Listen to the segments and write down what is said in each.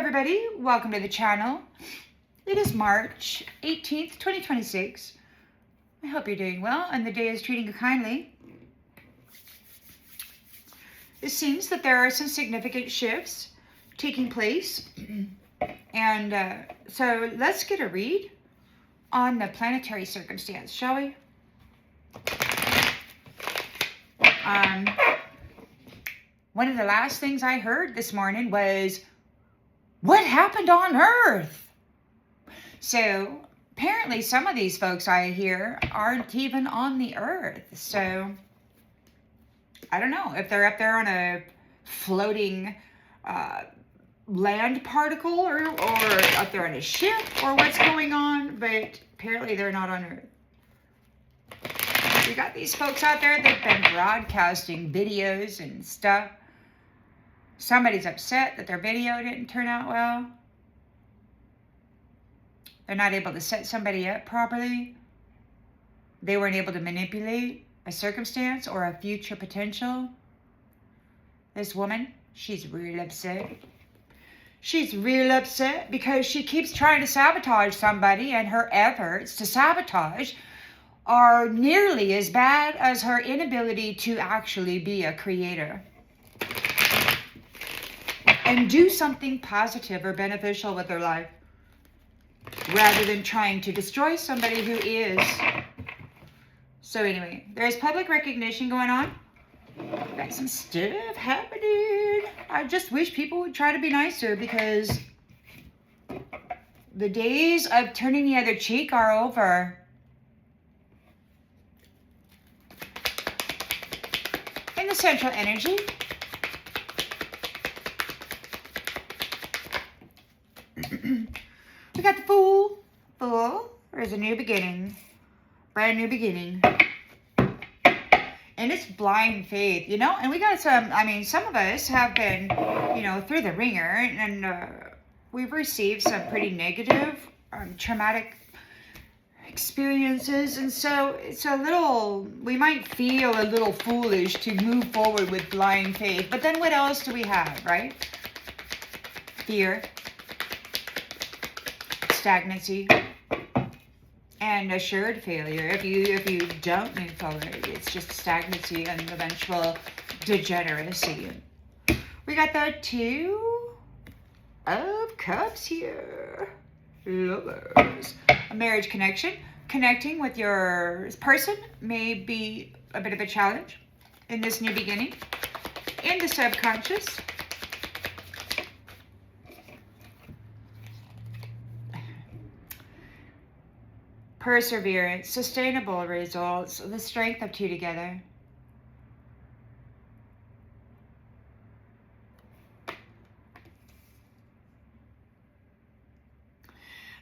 everybody, welcome to the channel. It is March 18th, 2026. I hope you're doing well and the day is treating you kindly. It seems that there are some significant shifts taking place. And so let's get a read on the planetary circumstance, shall we? One of the last things I heard this morning was, what happened on Earth? So apparently some of these folks I hear aren't even on the Earth. So I don't know if they're up there on a floating land particle or up there on a ship or what's going on, but apparently they're not on Earth. We got these folks out there that've been broadcasting videos and stuff. Somebody's upset that their video didn't turn out well. They're not able to set somebody up properly. They weren't able to manipulate a circumstance or a future potential. This woman, she's real upset. She's real upset because she keeps trying to sabotage somebody, and her efforts to sabotage are nearly as bad as her inability to actually be a creator and do something positive or beneficial with their life, rather than trying to destroy somebody who is. So anyway, there's public recognition going on. Got some stuff happening. I just wish people would try to be nicer, because the days of turning the other cheek are over. In the central energy, we got the Fool. There's a new beginning. Brand new beginning. And it's blind faith, you know? And we got some of us have been, through the ringer. And we've received some pretty negative, traumatic experiences. And so it's we might feel a little foolish to move forward with blind faith. But then what else do we have, right? Fear. Stagnancy and assured failure. If you don't move forward, it's just stagnancy and eventual degeneracy. We got the Two of Cups here. Lovers. A marriage connection. Connecting with your person may be a bit of a challenge in this new beginning. In the subconscious, perseverance, sustainable results, the strength of two together.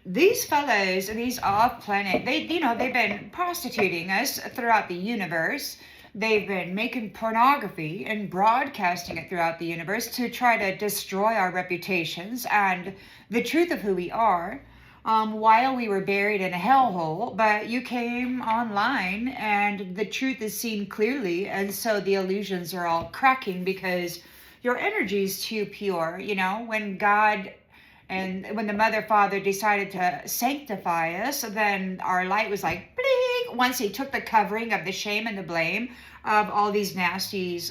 These fellows, these off-planet, they've been prostituting us throughout the universe. They've been making pornography and broadcasting it throughout the universe to try to destroy our reputations and the truth of who we are. While we were buried in a hellhole, but you came online and the truth is seen clearly, and so the illusions are all cracking because your energy is too pure. When God and when the Mother Father decided to sanctify us, then our light was like bling. Once he took the covering of the shame and the blame of all these nasty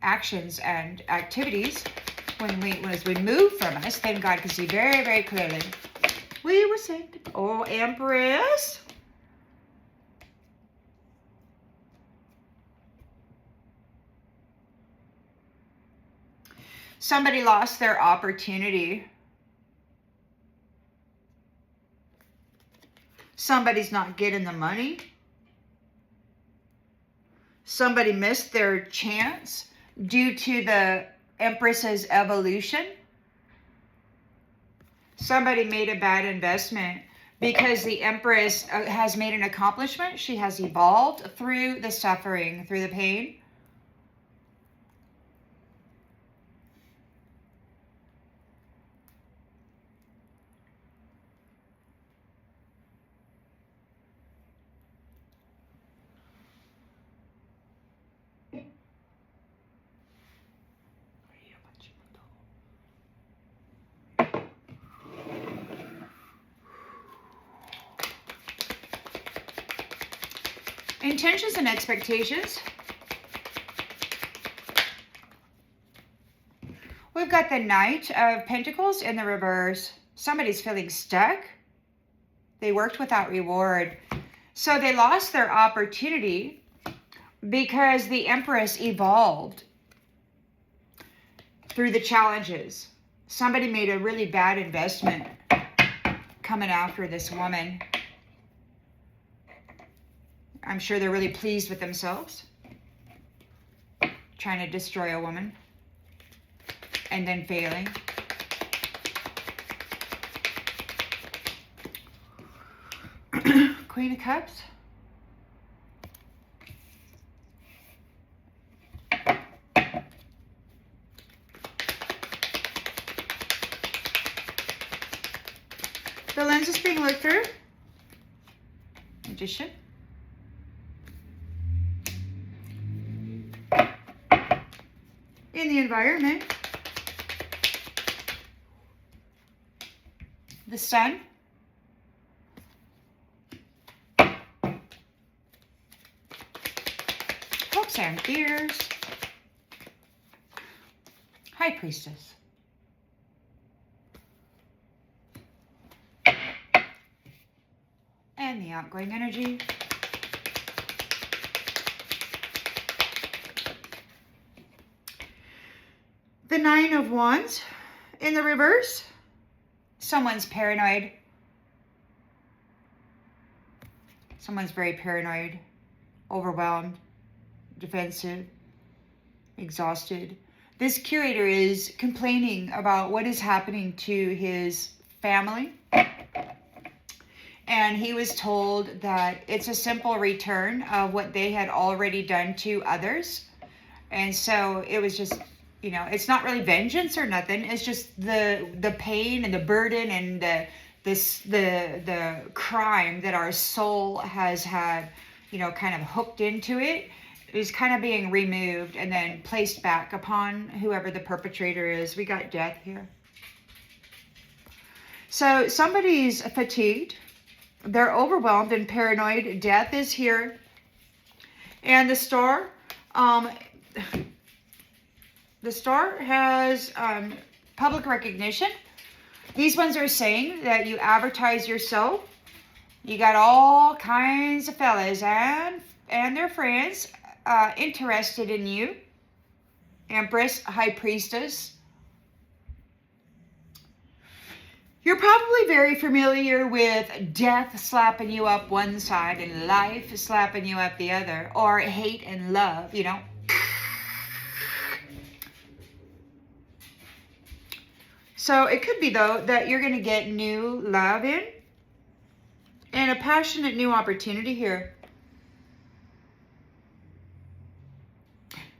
actions and activities, when it was removed from us, then God could see very, very clearly. We were saved. Oh, Empress. Somebody lost their opportunity. Somebody's not getting the money. Somebody missed their chance due to the Empress's evolution. Somebody made a bad investment because the Empress has made an accomplishment. She has evolved through the suffering, through the pain. Intentions and expectations. We've got the Knight of Pentacles in the reverse. Somebody's feeling stuck. They worked without reward. So they lost their opportunity because the Empress evolved through the challenges. Somebody made a really bad investment coming after this woman. I'm sure they're really pleased with themselves, trying to destroy a woman and then failing. Queen of Cups. The lens is being looked through. Magician. In the environment. The Sun. Hopes and fears. High Priestess. And the outgoing energy. The Nine of Wands in the reverse. Someone's paranoid. Someone's very paranoid, overwhelmed, defensive, exhausted. This curator is complaining about what is happening to his family. And he was told that it's a simple return of what they had already done to others. And so it was just, you know, it's not really vengeance or nothing. It's just the pain and the burden and the crime that our soul has had, you know, kind of hooked into it, is kind of being removed and then placed back upon whoever the perpetrator is. We got death here. So somebody's fatigued. They're overwhelmed and paranoid. Death is here. And the Star, has public recognition. These ones are saying that you advertise yourself. You got all kinds of fellas and their friends interested in you. Empress, High Priestess. You're probably very familiar with death slapping you up one side and life slapping you up the other, or hate and love, you know. So it could be, though, that you're going to get new love in and a passionate new opportunity here.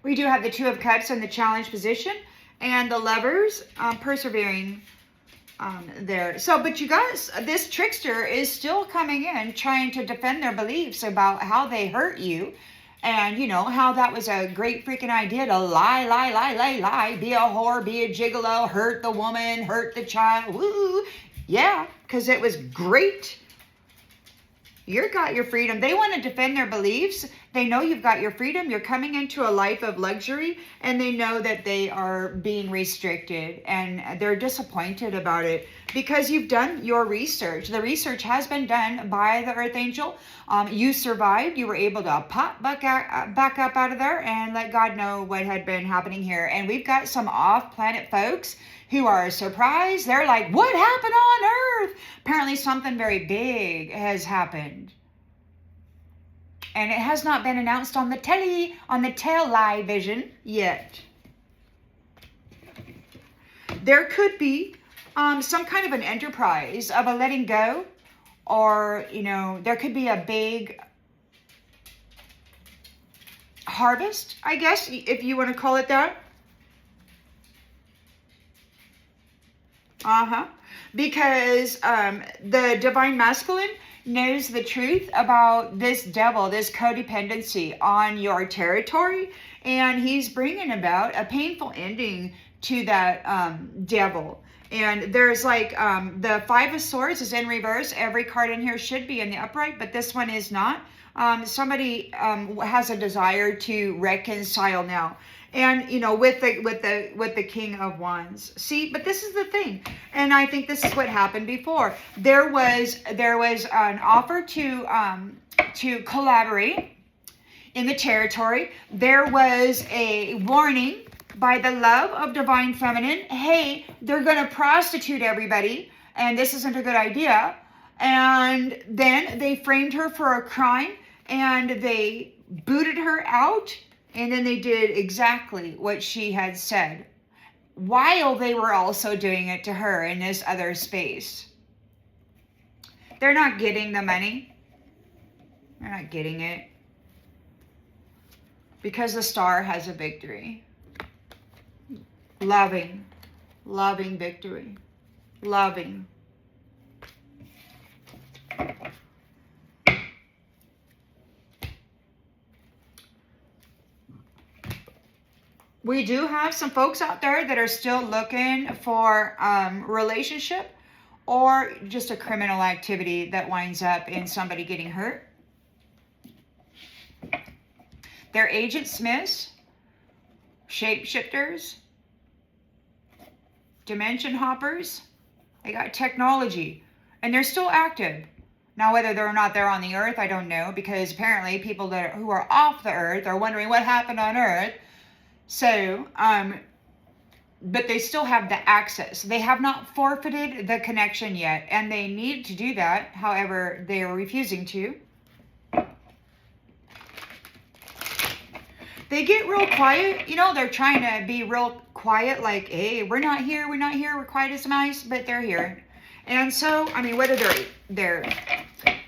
We do have the Two of Cups in the challenge position and the Lovers persevering there. So, but you guys, this trickster is still coming in trying to defend their beliefs about how they hurt you. And, you know, how that was a great freaking idea to lie, be a whore, be a gigolo, hurt the woman, hurt the child. Woo! Yeah, because it was great. You've got your freedom. They want to defend their beliefs. They know you've got your freedom. You're coming into a life of luxury, and they know that they are being restricted, and they're disappointed about it because you've done your research. The research has been done by the Earth Angel. You survived. You were able to pop back up out of there and let God know what had been happening here. And we've got some off-planet folks who are surprised. They're like, what happened on Earth? Apparently something very big has happened. And it has not been announced on the television yet. There could be some kind of an enterprise of a letting go, or, you know, there could be a big harvest, I guess, if you want to call it that. Because the Divine Masculine knows the truth about this devil, this codependency on your territory, and he's bringing about a painful ending to that devil. And there's like the Five of Swords is in reverse. Every card in here should be in the upright, but this one is not. Somebody has a desire to reconcile now, and with the King of Wands. See, but this is the thing, and I think this is what happened before. There was an offer to collaborate in the territory. There was a warning by the love of divine feminine. Hey, they're going to prostitute everybody, and this isn't a good idea. And then they framed her for a crime, and they booted her out, and then they did exactly what she had said, while they were also doing it to her in this other space. They're not getting the money. They're not getting it. Because the star has a victory. Loving victory. Loving. We do have some folks out there that are still looking for relationship or just a criminal activity that winds up in somebody getting hurt. They're agent smiths, shapeshifters, dimension hoppers. They got technology, and they're still active. Now, whether they're not there on the earth, I don't know, because apparently people who are off the earth are wondering what happened on earth. So, but they still have the access. They have not forfeited the connection yet, and they need to do that. However, they are refusing to. They get real quiet. They're trying to be real quiet, like, hey, we're not here, we're quiet as mice, but they're here. And so, whether they're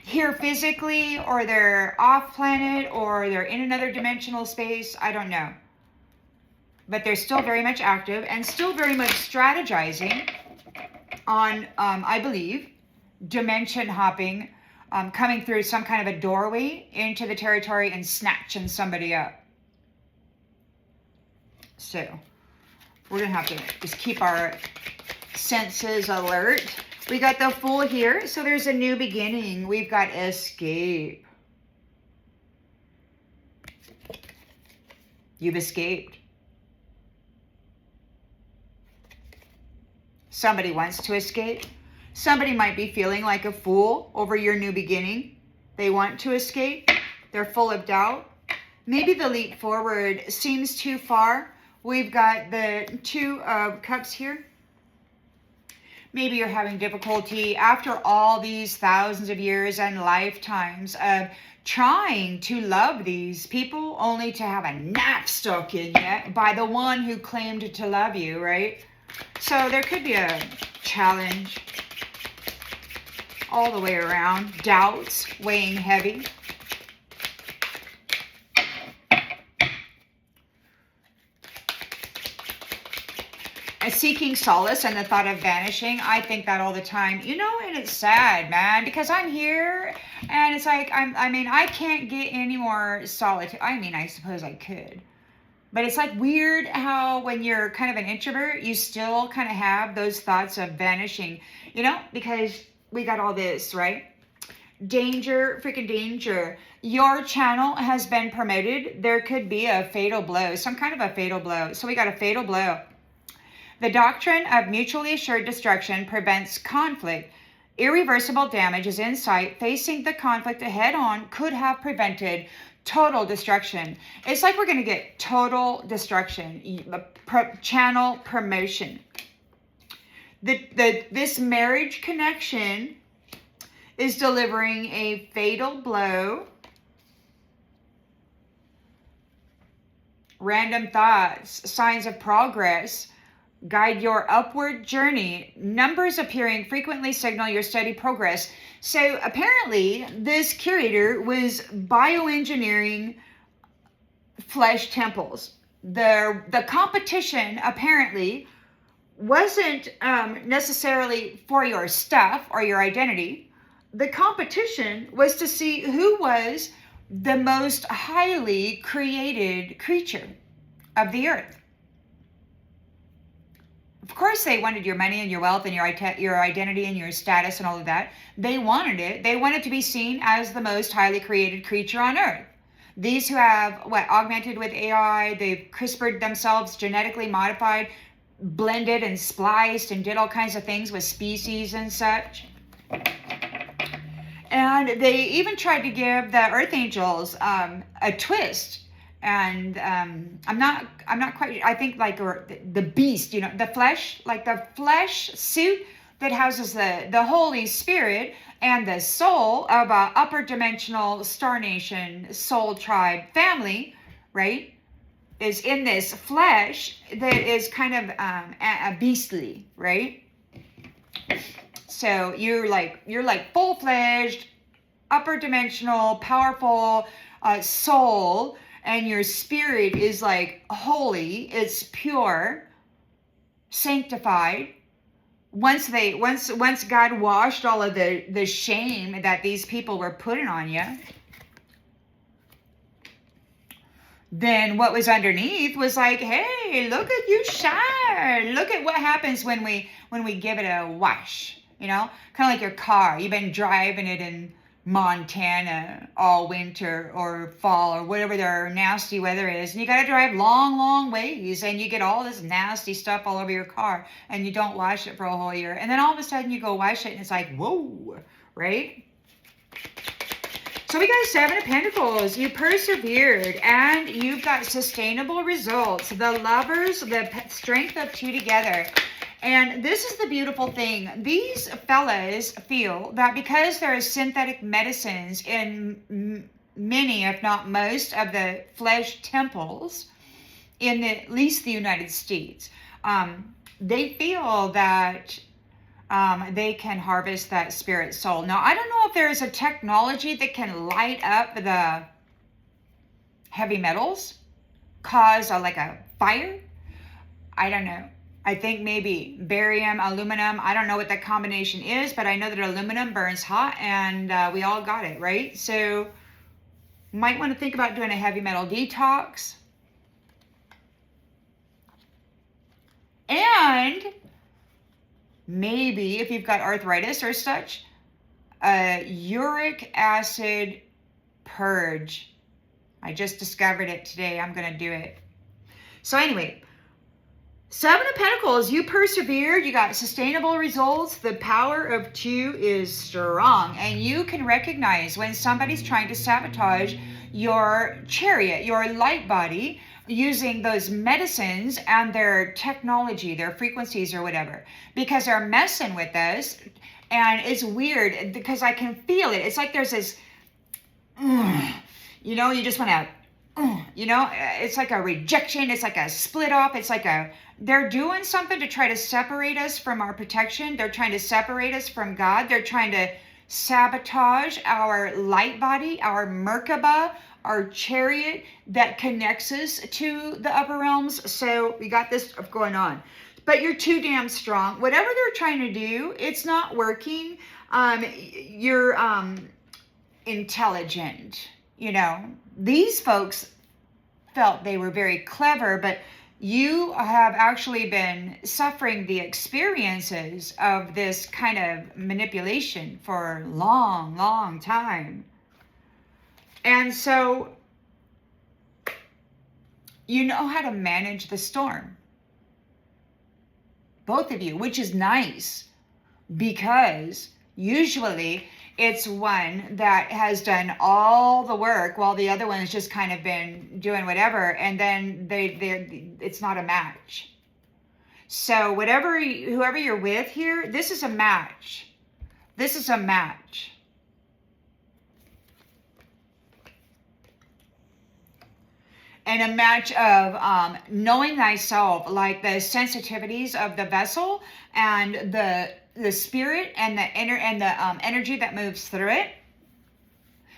here physically, or they're off planet, or they're in another dimensional space, I don't know. But they're still very much active and still very much strategizing on, I believe, dimension hopping, coming through some kind of a doorway into the territory and snatching somebody up. So, we're going to have to just keep our senses alert. We got the Fool here, so there's a new beginning. We've got escape. You've escaped. Somebody wants to escape. Somebody might be feeling like a fool over your new beginning. They want to escape. They're full of doubt. Maybe the leap forward seems too far. We've got the Two of Cups here. Maybe you're having difficulty after all these thousands of years and lifetimes of trying to love these people, only to have a knife stuck in you by the one who claimed to love you, right? So there could be a challenge all the way around. Doubts weighing heavy. Seeking solace and the thought of vanishing. I think that all the time, and it's sad, man, because I'm here and it's like, I can't get any more solitude. I suppose I could, but it's like weird how when you're kind of an introvert, you still kind of have those thoughts of vanishing, because we got all this, right? Danger, freaking danger. Your channel has been promoted. There could be a fatal blow, some kind of a fatal blow. So we got a fatal blow. The doctrine of mutually assured destruction prevents conflict. Irreversible damage is in sight. Facing the conflict head on could have prevented total destruction. It's like we're going to get total destruction. Channel promotion. This marriage connection is delivering a fatal blow. Random thoughts, signs of progress. Guide your upward journey. Numbers appearing frequently signal your steady progress. So apparently this curator was bioengineering flesh temples. The competition apparently wasn't necessarily for your stuff or your identity. The competition was to see who was the most highly created creature of the earth. Of course, they wanted your money and your wealth and your identity and your status and all of that. They wanted it. They wanted to be seen as the most highly created creature on earth. These who have augmented with AI, they've CRISPR'd themselves, genetically modified, blended and spliced, and did all kinds of things with species and such. And they even tried to give the Earth Angels a twist. And I'm not quite, I think like the beast, you know, the flesh, like the flesh suit that houses the Holy Spirit and the soul of a upper dimensional Star Nation soul tribe family, right, is in this flesh that is kind of a beastly, right? So you're like full-fledged, upper dimensional, powerful soul, and your spirit is like holy, it's pure, sanctified. Once God washed all of the shame that these people were putting on you, then what was underneath was like, hey, look at you shine. Look at what happens when we give it a wash, you know? Kind of like your car. You've been driving it in Montana all winter or fall or whatever their nasty weather is, and you got to drive long ways, and you get all this nasty stuff all over your car, and you don't wash it for a whole year, and then all of a sudden you go wash it and it's like, whoa, right? So we got 7 of Pentacles. You persevered and you've got sustainable results. The Lovers, the strength of 2 together. And this is the beautiful thing. These fellas feel that because there are synthetic medicines in many, if not most, of the flesh temples in at least the United States, they feel that they can harvest that spirit soul. Now, I don't know if there is a technology that can light up the heavy metals, cause like a fire. I don't know. I think maybe barium, aluminum. I don't know what that combination is, but I know that aluminum burns hot, and we all got it, right? So might want to think about doing a heavy metal detox. And maybe if you've got arthritis or such, a uric acid purge. I just discovered it today. I'm going to do it. So anyway, 7 of Pentacles, you persevered, you got sustainable results. The power of 2 is strong, and you can recognize when somebody's trying to sabotage your chariot, your light body, using those medicines and their technology, their frequencies or whatever, because they're messing with us. And it's weird because I can feel it. It's like there's this, you know, you just want to, you know, it's like a rejection. It's like a split off. It's like they're doing something to try to separate us from our protection. They're trying to separate us from God. They're trying to sabotage our light body, our Merkaba, our chariot that connects us to the upper realms. So we got this going on. But you're too damn strong. Whatever they're trying to do, it's not working. You're intelligent. You know, these folks felt they were very clever, but you have actually been suffering the experiences of this kind of manipulation for a long time. And so you know how to manage the storm. Both of you, which is nice, because usually it's one that has done all the work while the other one's just kind of been doing whatever, and then it's not a match. So whoever you're with here, this is a match. This is a match. And a match of knowing thyself, like the sensitivities of the vessel and the spirit and the energy that moves through it,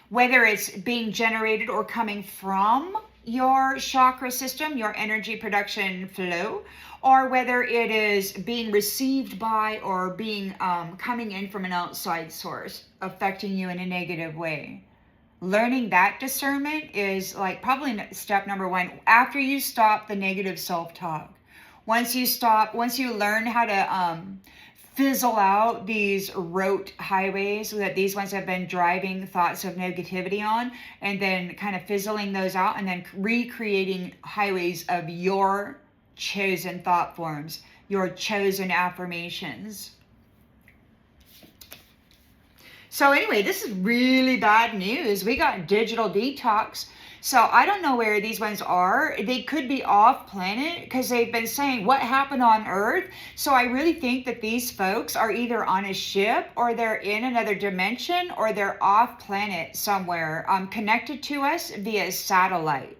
whether it's being generated or coming from your chakra system, your energy production flow, or whether it is being received by or being coming in from an outside source, affecting you in a negative way. Learning that discernment is like probably step number 1 after you stop the negative self-talk. Once you learn how to fizzle out these rote highways that these ones have been driving thoughts of negativity on, and then kind of fizzling those out, and then recreating highways of your chosen thought forms, your chosen affirmations. So anyway, this is really bad news. We got digital detox. So I don't know where these ones are. They could be off planet because they've been saying what happened on Earth. So I really think that these folks are either on a ship, or they're in another dimension, or they're off planet somewhere, connected to us via satellite.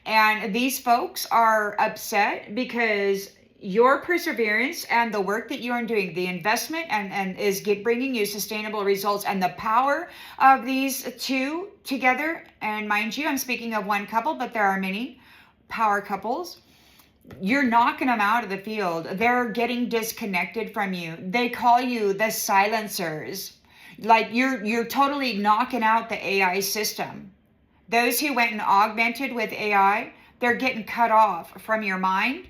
And these folks are upset because your perseverance and the work that you are doing, the investment and is bringing you sustainable results, and the power of these two together. And mind you, I'm speaking of one couple, but there are many power couples. You're knocking them out of the field. They're getting disconnected from you. They call you the silencers. Like you're totally knocking out the AI system. Those who went and augmented with AI, they're getting cut off from your mind.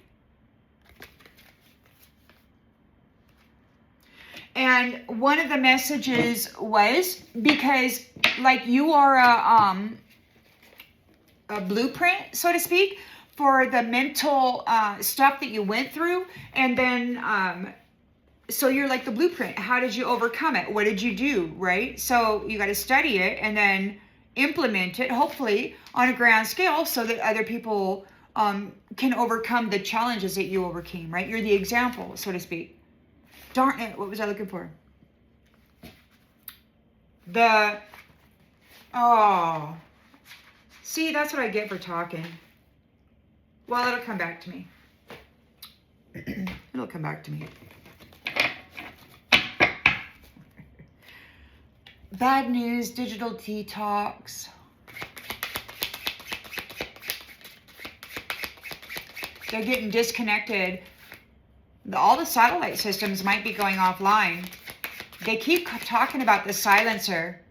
And one of the messages was, because like you are a blueprint, so to speak, for the mental stuff that you went through. And then, so you're like the blueprint. How did you overcome it? What did you do, right? So you got to study it and then implement it, hopefully on a grand scale, so that other people can overcome the challenges that you overcame, right? You're the example, so to speak. Darn it, what was I looking for? See, that's what I get for talking. Well, it'll come back to me. It'll come back to me. Bad news, digital detox. They're getting disconnected. All the satellite systems might be going offline. They keep talking about the silencer.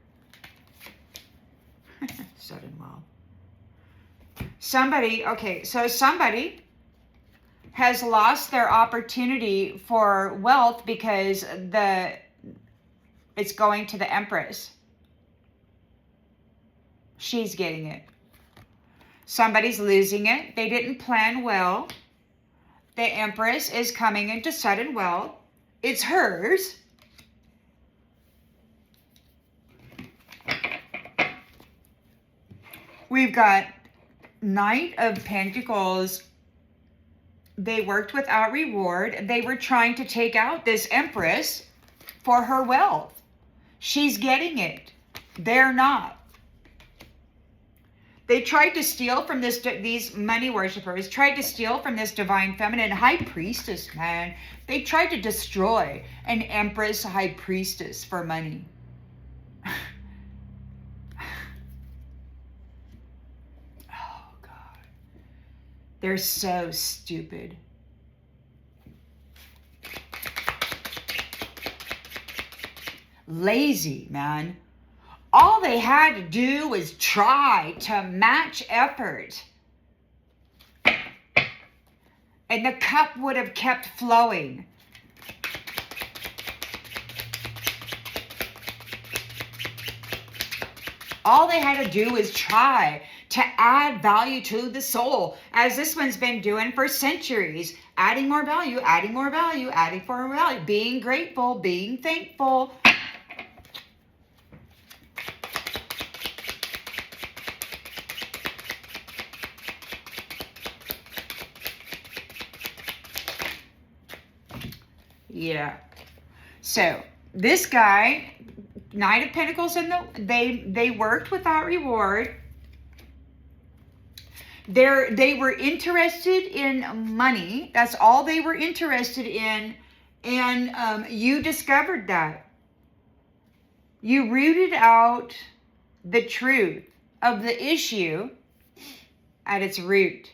Sudden wow. Somebody has lost their opportunity for wealth because it's going to the Empress. She's getting it. Somebody's losing it. They didn't plan well. The Empress is coming into sudden wealth. It's hers. We've got Knight of Pentacles. They worked without reward. They were trying to take out this Empress for her wealth. She's getting it. They're not. They tried to steal from these money worshippers, tried to steal from this divine feminine high priestess, man. They tried to destroy an Empress high priestess for money. Oh, God. They're so stupid. Lazy, man. All they had to do was try to match effort. And the cup would have kept flowing. All they had to do was try to add value to the soul, as this one's been doing for centuries. Adding more value, adding more value, adding more value. Being grateful, being thankful. Yeah. So this guy, Knight of Pentacles, they worked without reward. They were interested in money. That's all they were interested in. And you discovered that. You rooted out the truth of the issue at its root.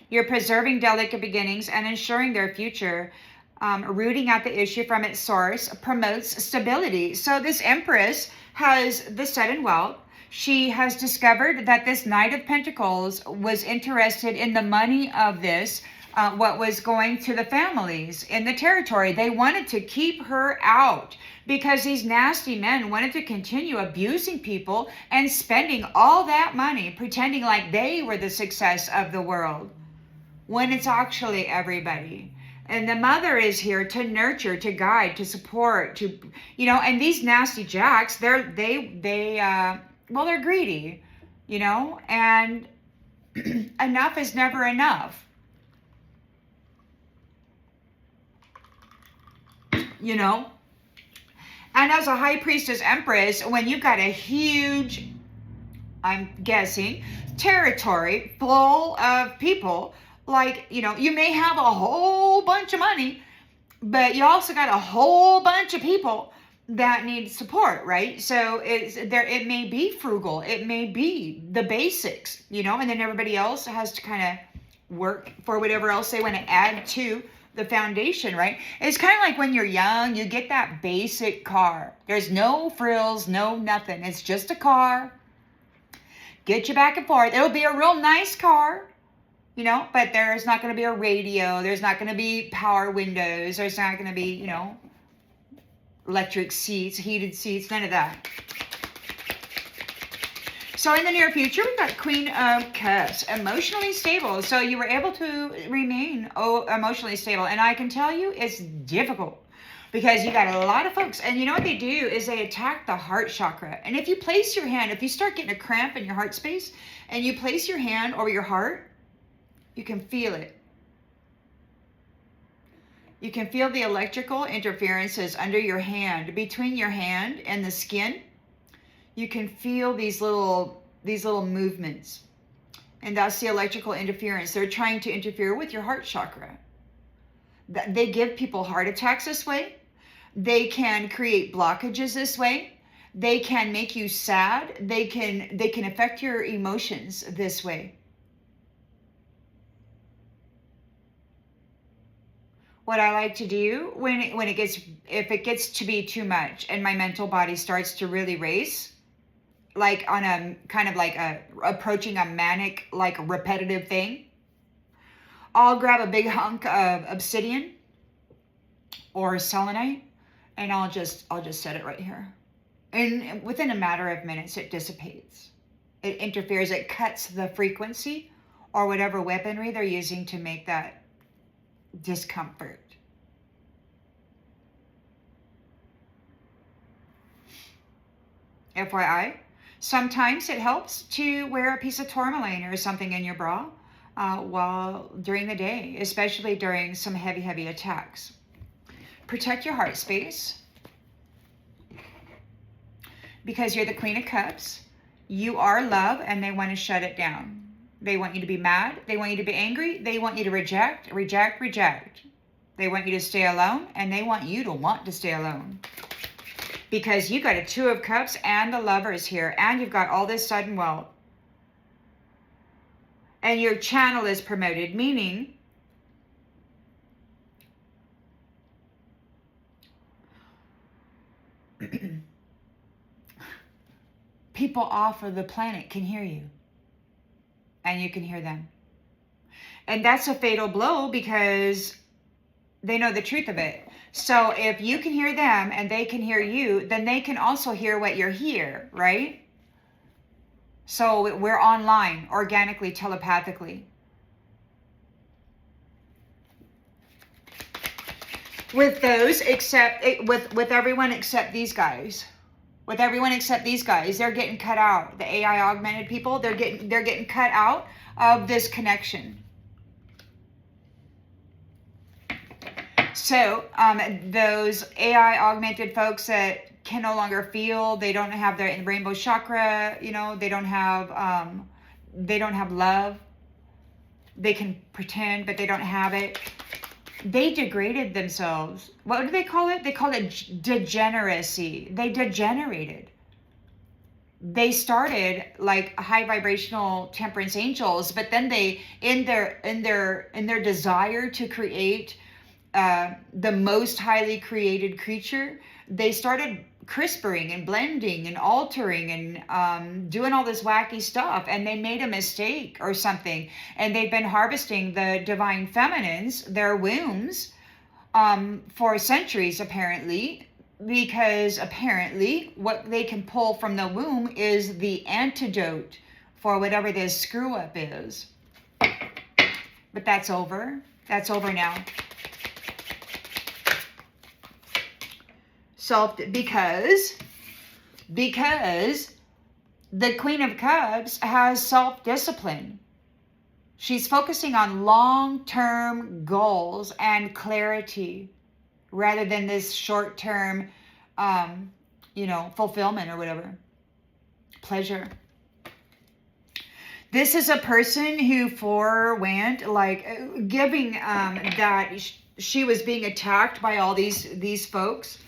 You're preserving delicate beginnings and ensuring their future. Rooting out the issue from its source promotes stability. So this Empress has the sudden wealth. She has discovered that this Knight of Pentacles was interested in the money of this, what was going to the families in the territory. They wanted to keep her out because these nasty men wanted to continue abusing people and spending all that money, pretending like they were the success of the world, when it's actually everybody. And the mother is here to nurture, to guide, to support, to, and these nasty jacks, they're greedy, and enough is never enough, And as a High Priestess Empress, when you've got a huge, I'm guessing, territory full of people, like, you may have a whole bunch of money, but you also got a whole bunch of people that need support, right? So it may be frugal, it may be the basics, and then everybody else has to kind of work for whatever else they want to add to the foundation, right? It's kind of like when you're young, you get that basic car. There's no frills, no nothing. It's just a car. Get you back and forth. It'll be a real nice car, but there's not going to be a radio. There's not going to be power windows. There's not going to be, electric seats, heated seats, none of that. So in the near future, we've got Queen of Cups, emotionally stable. So you were able to remain emotionally stable. And I can tell you it's difficult because you got a lot of folks. And you know what they do is they attack the heart chakra. And if you place your hand, if you start getting a cramp in your heart space and you place your hand over your heart, you can feel it. You can feel the electrical interferences under your hand, between your hand and the skin. You can feel these little movements. And that's the electrical interference. They're trying to interfere with your heart chakra. They give people heart attacks this way. They can create blockages this way. They can make you sad. They can affect your emotions this way. What I like to do if it gets to be too much and my mental body starts to really race, like on a kind of like approaching a manic, like repetitive thing, I'll grab a big hunk of obsidian or selenite and I'll just set it right here. And within a matter of minutes, it dissipates. It interferes, it cuts the frequency or whatever weaponry they're using to make that discomfort. FYI, sometimes it helps to wear a piece of tourmaline or something in your bra during the day, especially during some heavy attacks. Protect your heart space because you're the Queen of Cups. You are love and they want to shut it down. They want you to be mad. They want you to be angry. They want you to reject. They want you to stay alone, and they want you to want to stay alone. Because you got a Two of Cups and the Lovers here, and you've got all this sudden wealth. And your channel is promoted, meaning people off of the planet can hear you. And you can hear them. And that's a fatal blow because they know the truth of it. So if you can hear them and they can hear you, then they can also hear what you're here, right? So we're online, organically, telepathically. With those, with everyone except these guys. With everyone except these guys, they're getting cut out. The AI augmented people, they're getting cut out of this connection. So those AI augmented folks that can no longer feel, they don't have their rainbow chakra, they don't have love. They can pretend, but they don't have it. They degraded themselves. What do they call it? They call it degeneracy. They degenerated. They started like high vibrational temperance angels, but then they, in their desire to create the most highly created creature, they started crispering and blending and altering and doing all this wacky stuff, and they made a mistake or something, and they've been harvesting the divine feminines, their wombs, for centuries apparently, because apparently what they can pull from the womb is the antidote for whatever this screw up is. But that's over. That's over now. Because the Queen of Cups has self-discipline. She's focusing on long-term goals and clarity rather than this short-term, fulfillment or whatever. Pleasure. This is a person who forewent, like, giving that she was being attacked by all these folks.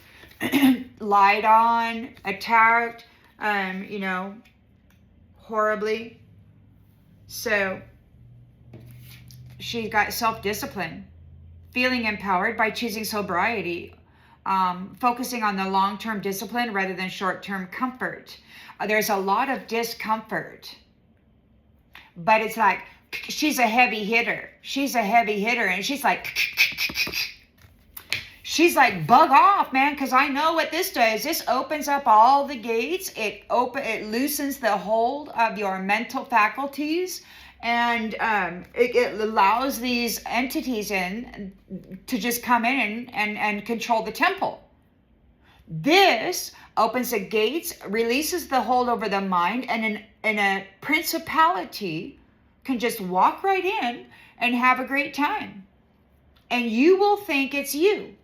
Lied on, attacked, horribly. So she got self-discipline, feeling empowered by choosing sobriety, focusing on the long-term discipline rather than short-term comfort. There's a lot of discomfort, but it's like she's a heavy hitter. She's a heavy hitter, and she's like, bug off, man, because I know what this does. This opens up all the gates. It loosens the hold of your mental faculties, and it allows these entities in to just come in and control the temple. This opens the gates, releases the hold over the mind, and a principality can just walk right in and have a great time. And you will think it's you.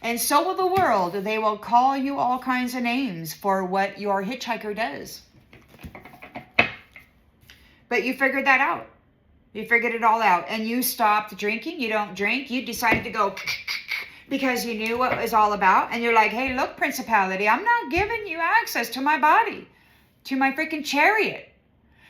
And so will the world. They will call you all kinds of names for what your hitchhiker does. But you figured that out. You figured it all out. And you stopped drinking. You don't drink. You decided to go because you knew what it was all about. And you're like, hey, look, principality, I'm not giving you access to my body, to my freaking chariot.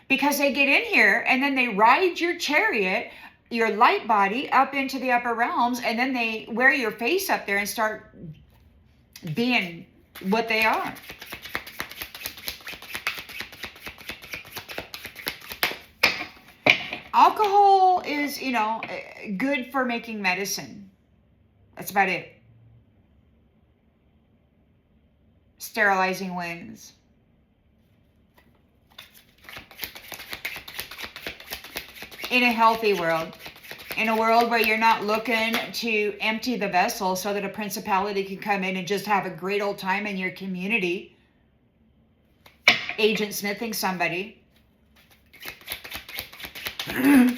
Because they get in here and then they ride your chariot, your light body, up into the upper realms, and then they wear your face up there and start being what they are. Alcohol is, good for making medicine. That's about it. Sterilizing wounds. In a healthy world. In a world where you're not looking to empty the vessel so that a principality can come in and just have a great old time in your community. Agent smithing somebody.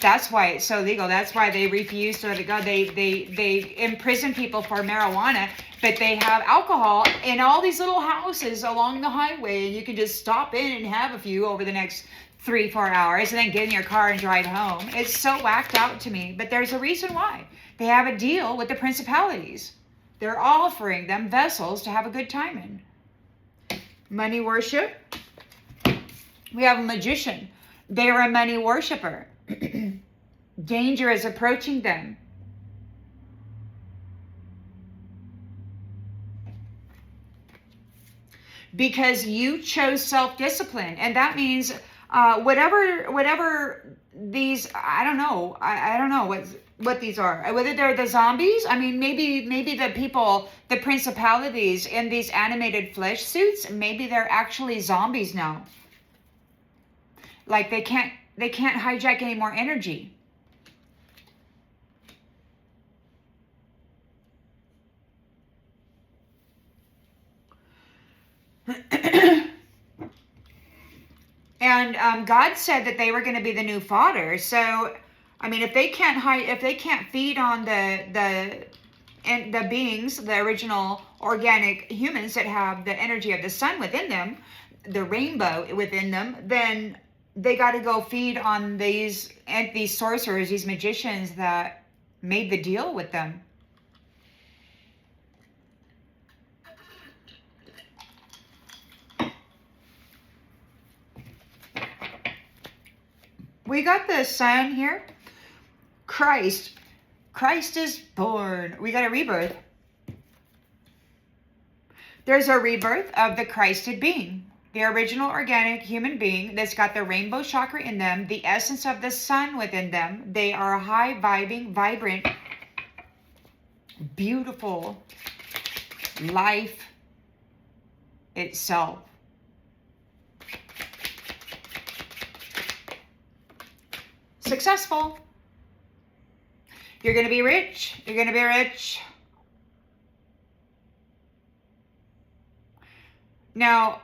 That's why it's so legal. That's why they refuse to let it go. They imprison people for marijuana, but they have alcohol in all these little houses along the highway, and you can just stop in and have a few over the next 3-4 hours and then get in your car and drive home. It's so whacked out to me, but there's a reason why. They have a deal with the principalities. They're offering them vessels to have a good time in. Money worship. We have a magician. They are a money worshiper. Danger is approaching them. Because you chose self-discipline, and that means whatever these, I don't know what these are. Whether they're the zombies, I mean, maybe the people, the principalities in these animated flesh suits, maybe they're actually zombies now. Like they can't hijack any more energy. And God said that they were going to be the new fodder. So, I mean, if they can't feed on the beings, the original organic humans that have the energy of the sun within them, the rainbow within them, then they got to go feed on these sorcerers, these magicians that made the deal with them. We got the sun here. Christ is born. We got a rebirth. There's a rebirth of the Christed being, the original organic human being that's got the rainbow chakra in them, the essence of the sun within them. They are a high vibing, vibrant, beautiful life itself. Successful. You're going to be rich. You're going to be rich. Now,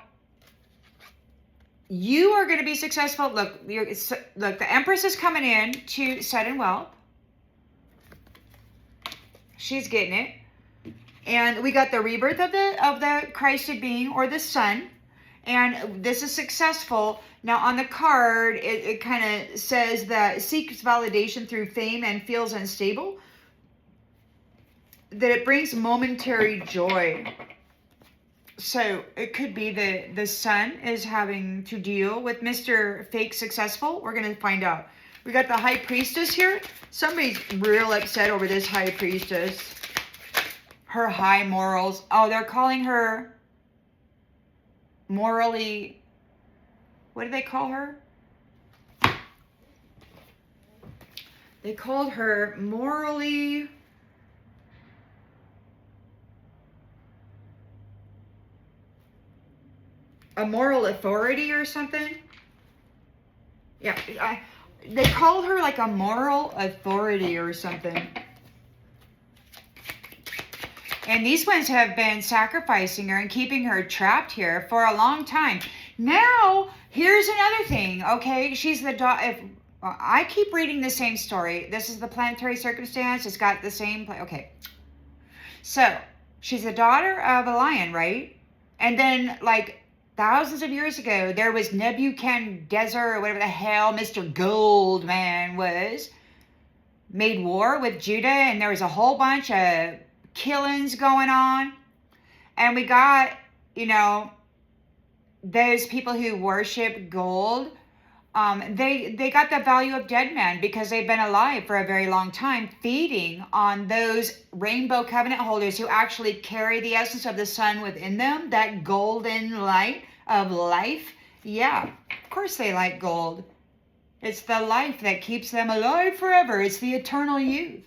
you are going to be successful. Look, look, the Empress is coming in to sudden wealth. She's getting it. And we got the rebirth of the Christed being, or the sun. And this is successful. Now on the card, it kind of says that seeks validation through fame and feels unstable. That it brings momentary joy. So it could be that the sun is having to deal with Mr. Fake Successful. We're going to find out. We got the High Priestess here. Somebody's real upset over this High Priestess. Her high morals. Oh, they're calling her morally, what do they call her? They called her morally, a moral authority or something. Yeah, they called her like a moral authority or something. And these ones have been sacrificing her and keeping her trapped here for a long time. Now, here's another thing, okay? She's the daughter. I keep reading the same story. This is the planetary circumstance. It's got the same. Okay. So, she's the daughter of a lion, right? And then, like, thousands of years ago, there was Nebuchadnezzar, or whatever the hell Mr. Goldman was, made war with Judah, and there was a whole bunch of killings going on, and we got, you know, those people who worship gold, they got the value of dead men because they've been alive for a very long time, feeding on those rainbow covenant holders who actually carry the essence of the sun within them, that golden light of life. Yeah, of course they like gold. It's the life that keeps them alive forever. It's the eternal youth.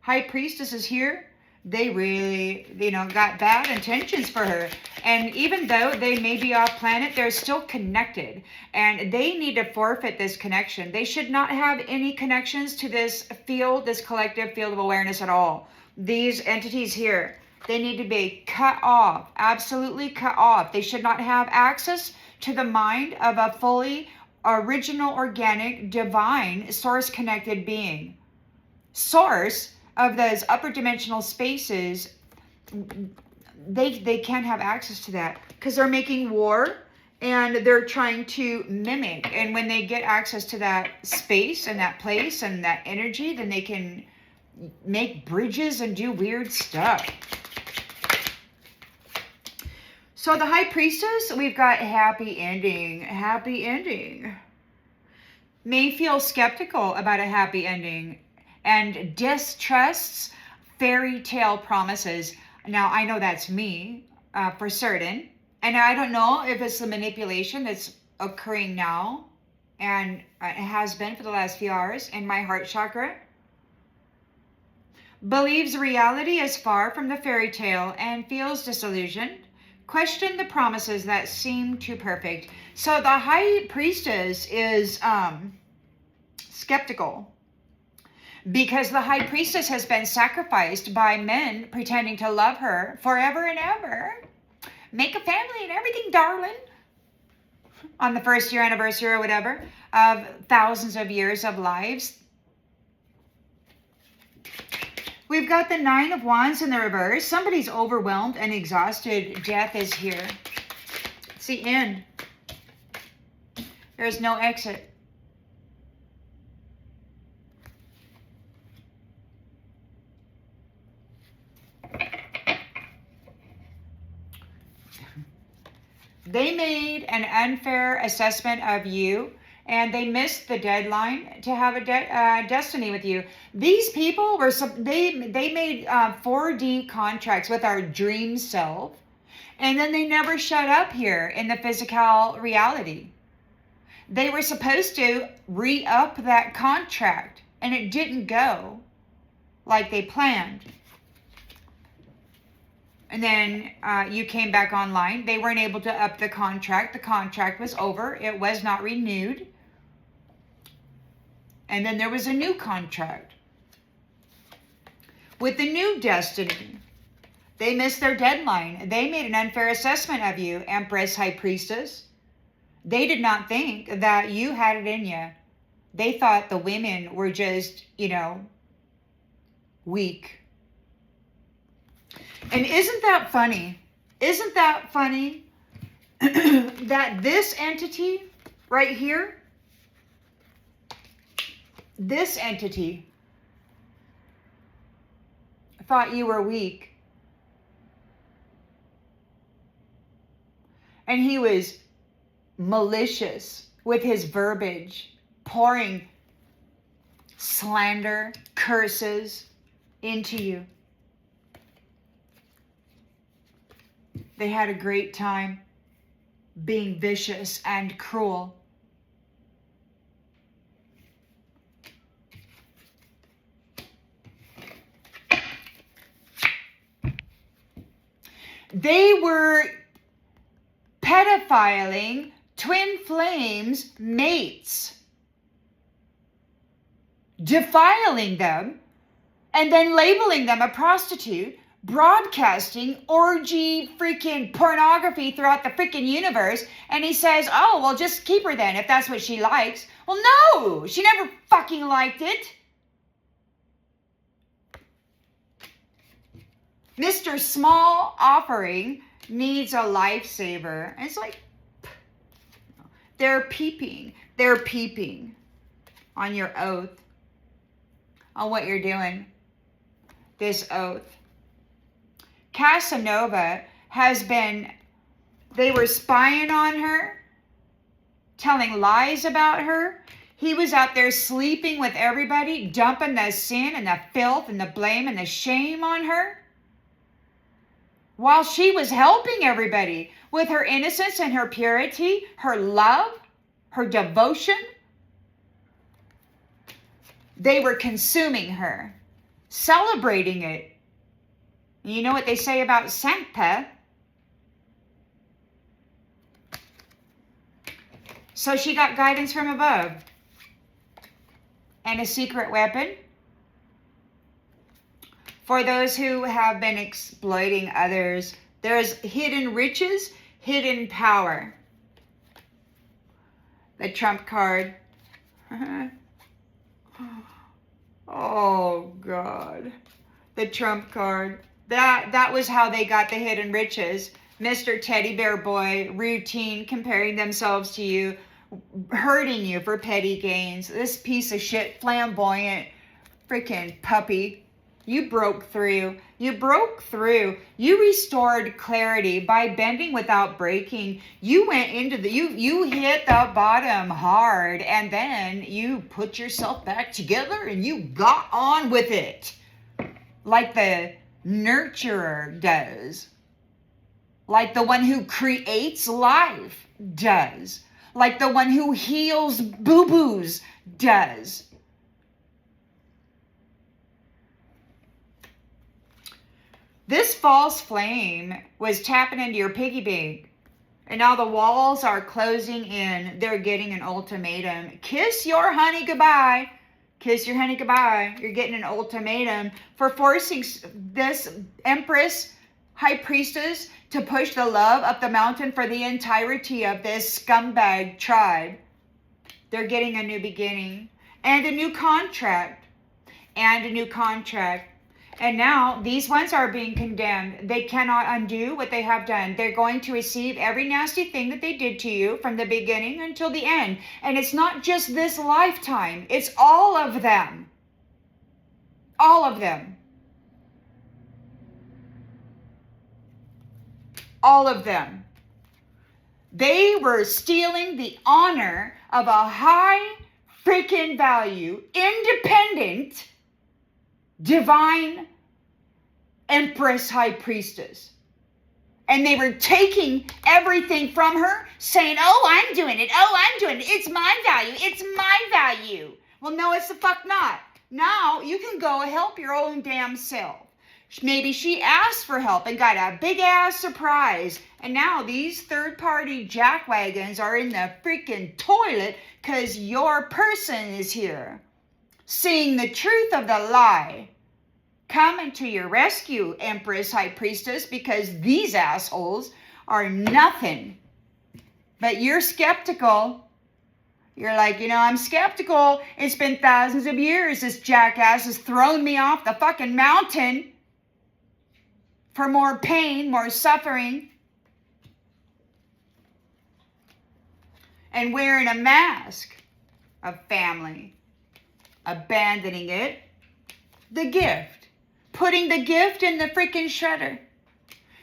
High Priestess is here. They really, you know, got bad intentions for her. And even though they may be off planet, they're still connected. And they need to forfeit this connection. They should not have any connections to this field, this collective field of awareness at all. These entities here, they need to be cut off, absolutely cut off. They should not have access to the mind of a fully original, organic, divine, source-connected being. Source of those upper dimensional spaces, they can't have access to that because they're making war and they're trying to mimic. And when they get access to that space and that place and that energy, then they can make bridges and do weird stuff. So the High Priestess, we've got happy ending. Happy ending. May feel skeptical about a happy ending and distrusts fairy tale promises. Now, I know that's me for certain. And I don't know if it's the manipulation that's occurring now, and it has been for the last few hours in my heart chakra. Believes reality is far from the fairy tale and feels disillusioned. Question the promises that seem too perfect. So the High Priestess is skeptical, because the High Priestess has been sacrificed by men pretending to love her forever and ever. Make a family and everything, darling. On the first year anniversary or whatever of thousands of years of lives. We've got the Nine of Wands in the reverse. Somebody's overwhelmed and exhausted. Death is here. It's the end. There's no exit. They made an unfair assessment of you, and they missed the deadline to have a destiny with you. These people were they made 4D contracts with our dream self, And then they never shut up here in the physical reality. They were supposed to re-up that contract, and it didn't go like they planned. And then you came back online. They weren't able to up the contract. The contract was over. It was not renewed. And then there was a new contract with the new destiny. They missed their deadline. They made an unfair assessment of you, Empress High Priestess. They did not think that you had it in you. They thought the women were just, weak. And isn't that funny? Isn't that funny that this entity right here, this entity thought you were weak. And he was malicious with his verbiage, pouring slander, curses into you. They had a great time being vicious and cruel. They were pedophiling twin flames mates, defiling them, and then labeling them a prostitute, broadcasting orgy freaking pornography throughout the freaking universe. And he says, oh, well, just keep her then if that's what she likes. Well, no, she never fucking liked it. Mr. Small Offering needs a lifesaver. And it's like, they're peeping on your oath, on what you're doing, this oath. Casanova they were spying on her, telling lies about her. He was out there sleeping with everybody, dumping the sin and the filth and the blame and the shame on her, while she was helping everybody with her innocence and her purity, her love, her devotion. They were consuming her, celebrating it. You know what they say about Santa? So she got guidance from above and a secret weapon for those who have been exploiting others. There's hidden riches, hidden power. The Trump card. Oh, God. The Trump card. That was how they got the hidden riches. Mr. Teddy Bear Boy, routine, comparing themselves to you, hurting you for petty gains. This piece of shit, flamboyant, freaking puppy. You broke through. You broke through. You restored clarity by bending without breaking. You went into you hit the bottom hard, and then you put yourself back together and you got on with it. Like the nurturer does. Like the one who creates life does. Like the one who heals boo-boos does. This false flame was tapping into your piggy bank. And now the walls are closing in. They're getting an ultimatum. Kiss your honey goodbye. Kiss your honey goodbye. You're getting an ultimatum for forcing this Empress High Priestess to push the love up the mountain for the entirety of this scumbag tribe. They're getting a new beginning and a new contract. And a new contract. And now these ones are being condemned. They cannot undo what they have done. They're going to receive every nasty thing that they did to you from the beginning until the end. And it's not just this lifetime. It's all of them. All of them. All of them. They were stealing the honor of a high freaking value, independent, divine Empress High Priestess. And they were taking everything from her, saying, oh, I'm doing it. Oh, I'm doing it. It's my value. It's my value. Well, no, it's the fuck not. Now you can go help your own damn self. Maybe she asked for help and got a big ass surprise. And now these third-party jackwagons are in the freaking toilet because your person is here, seeing the truth of the lie. Coming to your rescue, Empress, High Priestess, because these assholes are nothing. But you're skeptical. You're like, I'm skeptical. It's been thousands of years. This jackass has thrown me off the fucking mountain for more pain, more suffering. And wearing a mask of family. Abandoning it. The gift. Putting the gift in the freaking shredder.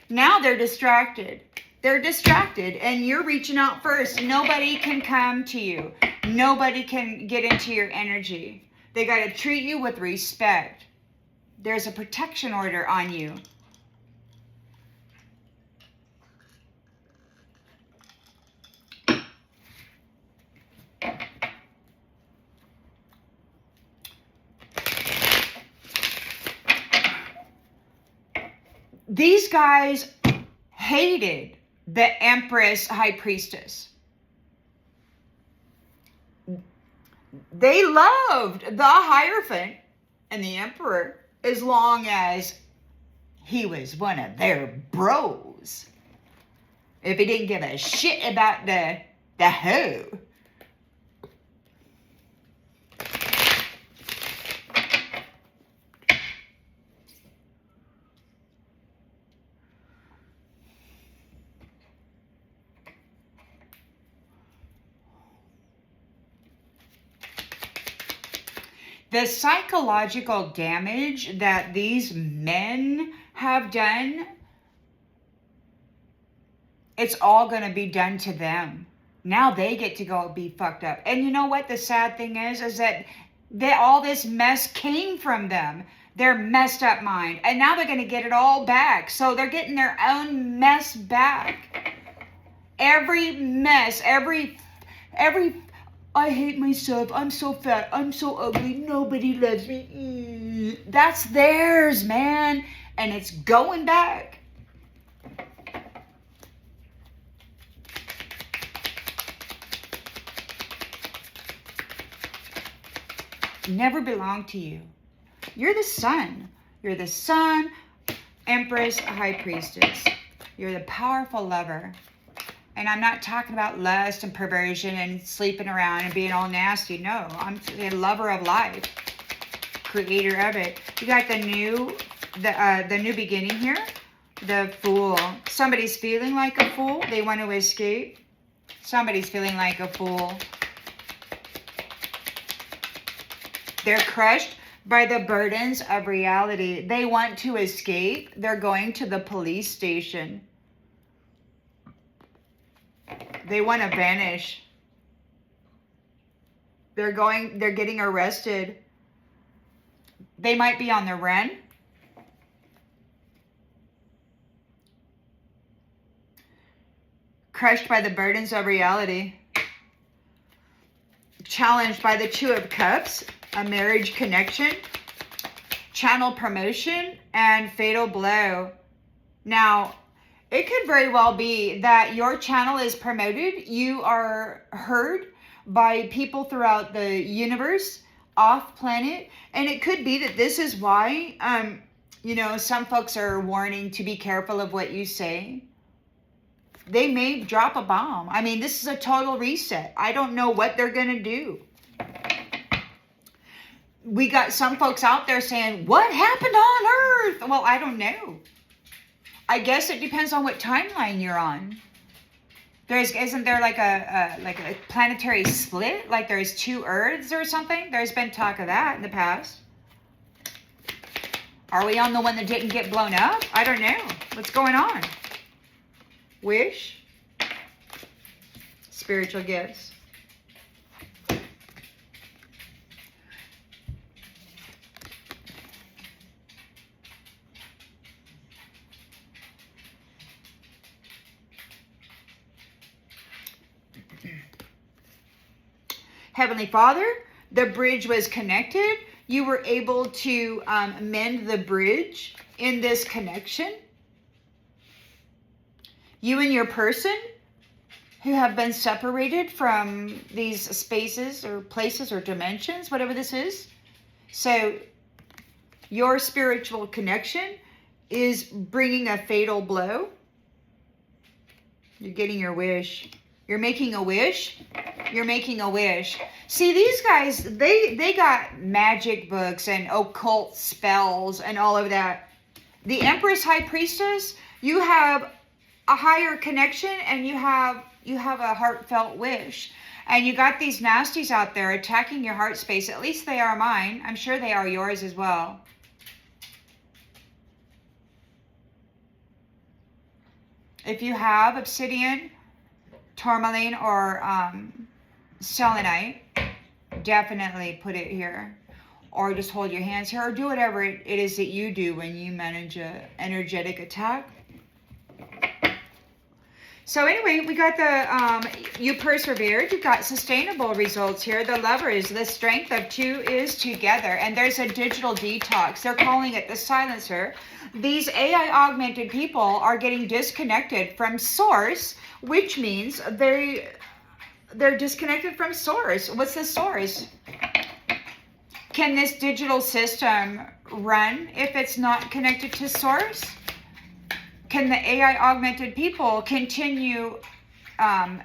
Now they're distracted. They're distracted and you're reaching out first. Nobody can come to you. Nobody can get into your energy. They got to treat you with respect. There's a protection order on you. These guys hated the Empress High Priestess. They loved the Hierophant and the Emperor as long as he was one of their bros. If he didn't give a shit about the hoe. The psychological damage that these men have done, it's all going to be done to them. Now they get to go be fucked up. And you know what the sad thing is that all this mess came from them. Their messed up mind. And now they're going to get it all back. So they're getting their own mess back. Every mess, every I hate myself. I'm so fat. I'm so ugly. Nobody loves me. That's theirs, man. And it's going back. Never belonged to you. You're the sun. You're the sun, Empress, High Priestess. You're the powerful lover. And I'm not talking about lust and perversion and sleeping around and being all nasty. No, I'm a lover of life, creator of it. You got the new beginning here, the Fool. Somebody's feeling like a fool. They want to escape. Somebody's feeling like a fool. They're crushed by the burdens of reality. They want to escape. They're going to the police station. They want to vanish. They're getting arrested. They might be on the run. Crushed by the burdens of reality. Challenged by the Two of Cups, a marriage connection, channel promotion, and fatal blow. Now, it could very well be that your channel is promoted. You are heard by people throughout the universe, off planet. And it could be that this is why, some folks are warning to be careful of what you say. They may drop a bomb. I mean, this is a total reset. I don't know what they're going to do. We got some folks out there saying, what happened on Earth? Well, I don't know. I guess it depends on what timeline you're on. Isn't there like a planetary split? Like there's two Earths or something? There's been talk of that in the past. Are we on the one that didn't get blown up? I don't know. What's going on? Wish. Spiritual gifts. Heavenly Father, the bridge was connected. You were able to mend the bridge in this connection. You and your person who have been separated from these spaces or places or dimensions, whatever this is. So your spiritual connection is bringing a fatal blow. You're getting your wish. You're making a wish. You're making a wish. See, these guys, they got magic books and occult spells and all of that. The Empress High Priestess, you have a higher connection and you have a heartfelt wish. And you got these nasties out there attacking your heart space. At least they are mine. I'm sure they are yours as well. If you have obsidian, tourmaline, or selenite, definitely put it here. Or just hold your hands here, or do whatever it is that you do when you manage an energetic attack. So anyway, we got the, you persevered, you got sustainable results here. The Lovers, the strength of two is together. And there's a digital detox. They're calling it the silencer. These AI augmented people are getting disconnected from source, which means they're disconnected from source. What's the source? Can this digital system run if it's not connected to source? Can the AI augmented people continue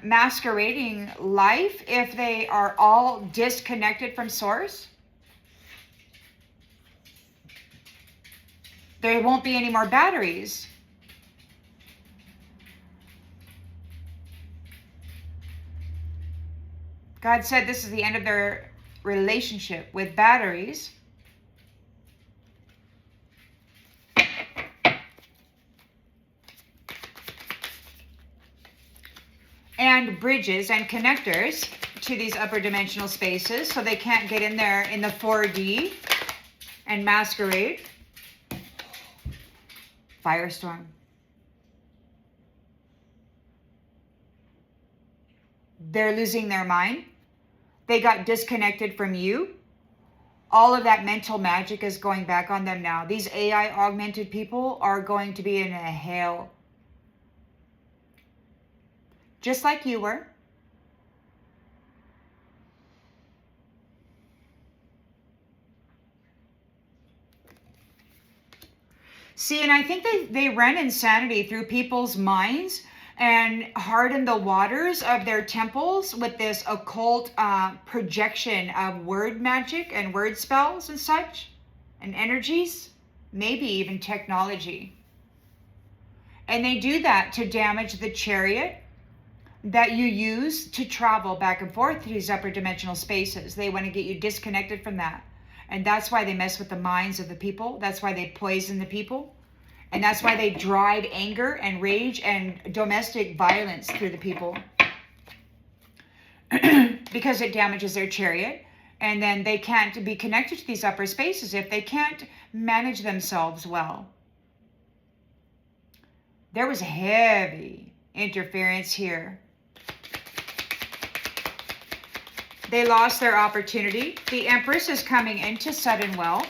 masquerading life if they are all disconnected from source? There won't be any more batteries. God said this is the end of their relationship with batteries. And bridges and connectors to these upper dimensional spaces, so they can't get in there in the 4D and masquerade. Firestorm. They're losing their mind. They got disconnected from you. All of that mental magic is going back on them now. These AI augmented people are going to be in a hell. Just like you were. See, and I think they run insanity through people's minds and harden the waters of their temples with this occult projection of word magic and word spells and such, and energies, maybe even technology. And they do that to damage the chariot that you use to travel back and forth to these upper dimensional spaces. They want to get you disconnected from that. And that's why they mess with the minds of the people. That's why they poison the people. And that's why they drive anger and rage and domestic violence through the people. Because it damages their chariot. And then they can't be connected to these upper spaces if they can't manage themselves well. There was heavy interference here. They lost their opportunity. The Empress is coming into sudden wealth.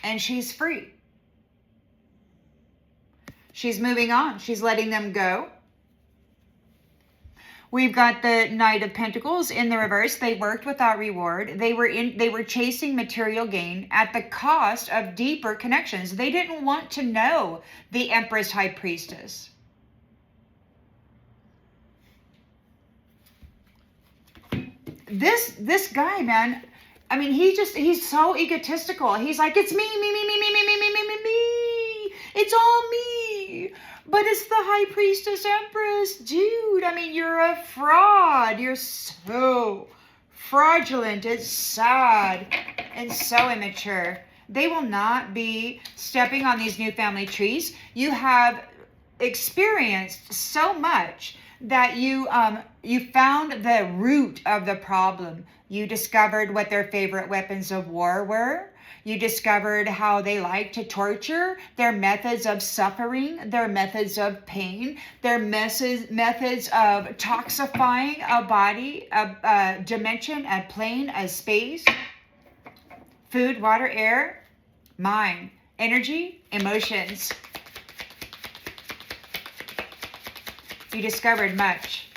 And she's free. She's moving on. She's letting them go. We've got the Knight of Pentacles in the reverse. They worked without reward. They were chasing material gain at the cost of deeper connections. They didn't want to know the Empress High Priestess. This guy, man, I mean, he's so egotistical. He's like, it's me. It's all me. But it's the High Priestess Empress. Dude, I mean, you're a fraud. You're so fraudulent. It's sad and so immature. They will not be stepping on these new family trees. You have experienced so much that you found the root of the problem. You discovered what their favorite weapons of war were. You discovered how they like to torture, their methods of suffering, their methods of pain, their methods of toxifying a body, a dimension, a plane, a space, food, water, air, mind, energy, emotions. You discovered much.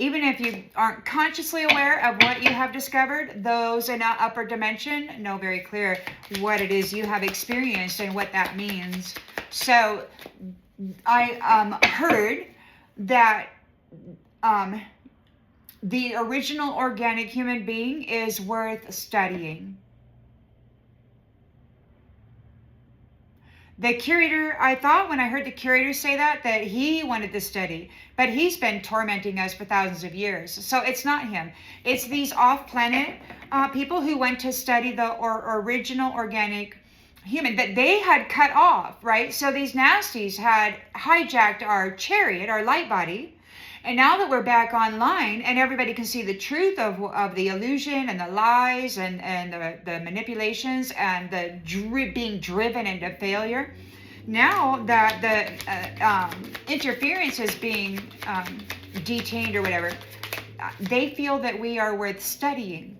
Even if you aren't consciously aware of what you have discovered, those in an upper dimension know very clear what it is you have experienced and what that means. So I heard that the original organic human being is worth studying. The curator, I thought when I heard the curator say that he wanted to study, but he's been tormenting us for thousands of years. So it's not him. It's these off-planet people who went to study the original organic human that they had cut off, right? So these nasties had hijacked our chariot, our light body. And now that we're back online and everybody can see the truth of the illusion and the lies and the manipulations and the being driven into failure, now that the interference is being detained or whatever, they feel that we are worth studying.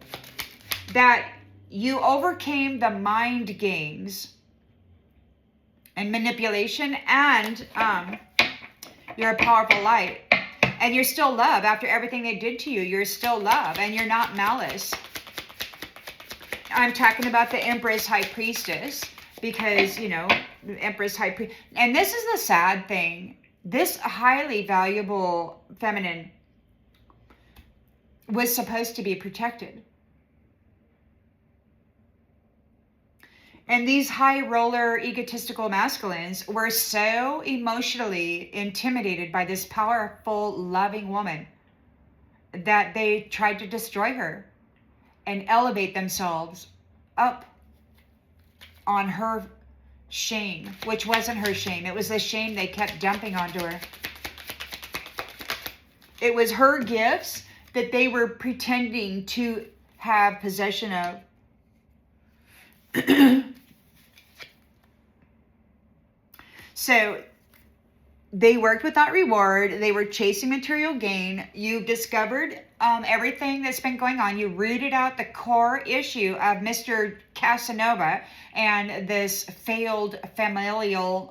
That you overcame the mind games and manipulation, and you're a powerful light. And you're still love after everything they did to you. You're still love, and you're not malice. I'm talking about the Empress High Priestess because, you know, the Empress High Priestess. And this is the sad thing. This highly valuable feminine was supposed to be protected. And these high roller egotistical masculines were so emotionally intimidated by this powerful, loving woman that they tried to destroy her and elevate themselves up on her shame, which wasn't her shame. It was the shame they kept dumping onto her. It was her gifts that they were pretending to have possession of. So they worked without reward. They were chasing material gain. You discovered everything that's been going on. You rooted out the core issue of Mr. Casanova and this failed familial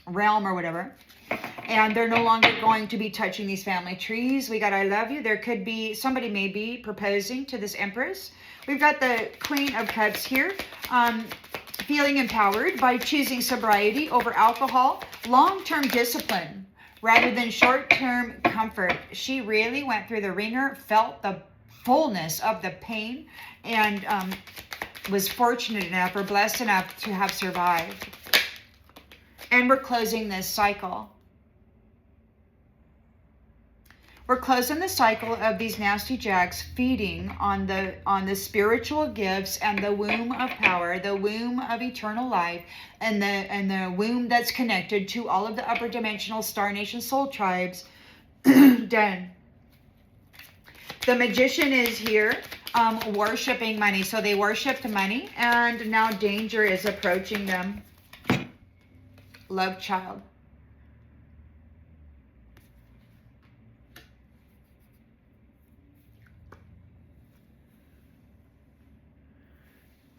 realm or whatever. And they're no longer going to be touching these family trees. We got I love you. There could be, somebody may be proposing to this Empress. We've got the Queen of Cups here. Feeling empowered by choosing sobriety over alcohol, long-term discipline rather than short-term comfort. She really went through the ringer, felt the fullness of the pain, and was fortunate enough or blessed enough to have survived. And we're closing this cycle. We're closing the cycle of these nasty jacks feeding on the spiritual gifts and the womb of power, the womb of eternal life, and the womb that's connected to all of the upper dimensional Star Nation soul tribes. Done. The magician is here, worshiping money. So they worshipped money, and now danger is approaching them. Love child.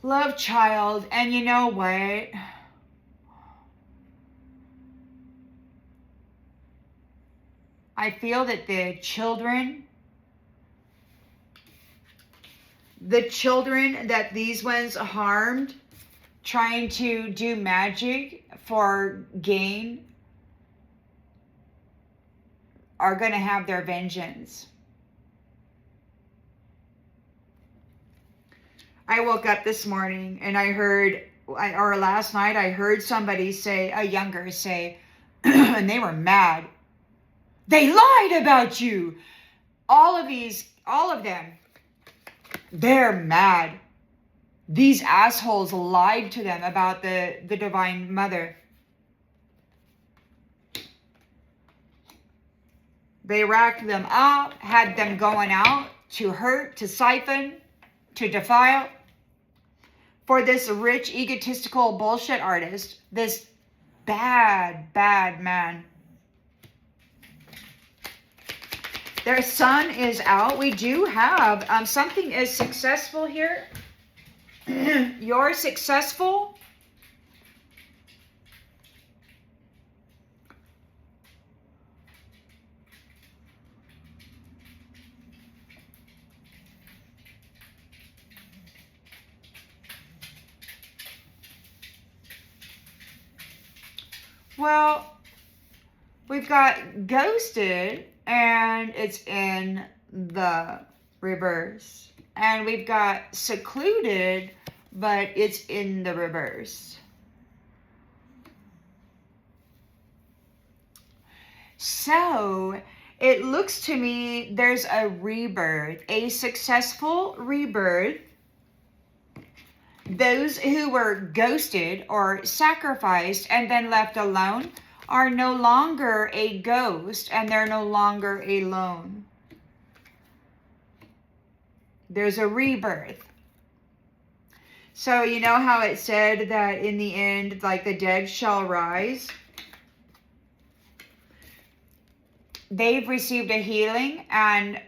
Love child. And you know what? I feel that the children that these ones harmed, trying to do magic for gain, are going to have their vengeance. I woke up this morning and I heard, or last night, I heard somebody say, a younger say, and they were mad. They lied about you. All of them, they're mad. These assholes lied to them about the Divine Mother. They racked them up, had them going out to hurt, to siphon, to defile. For this rich, egotistical bullshit artist, this bad, bad man. Their sun is out. We do have something is successful here. You're successful. Well, we've got ghosted, and it's in the reverse. And we've got secluded, but it's in the reverse. So it looks to me there's a rebirth, a successful rebirth. Those who were ghosted or sacrificed and then left alone are no longer a ghost, and they're no longer alone. There's a rebirth. So you know how it said that in the end, like the dead shall rise? They've received a healing, and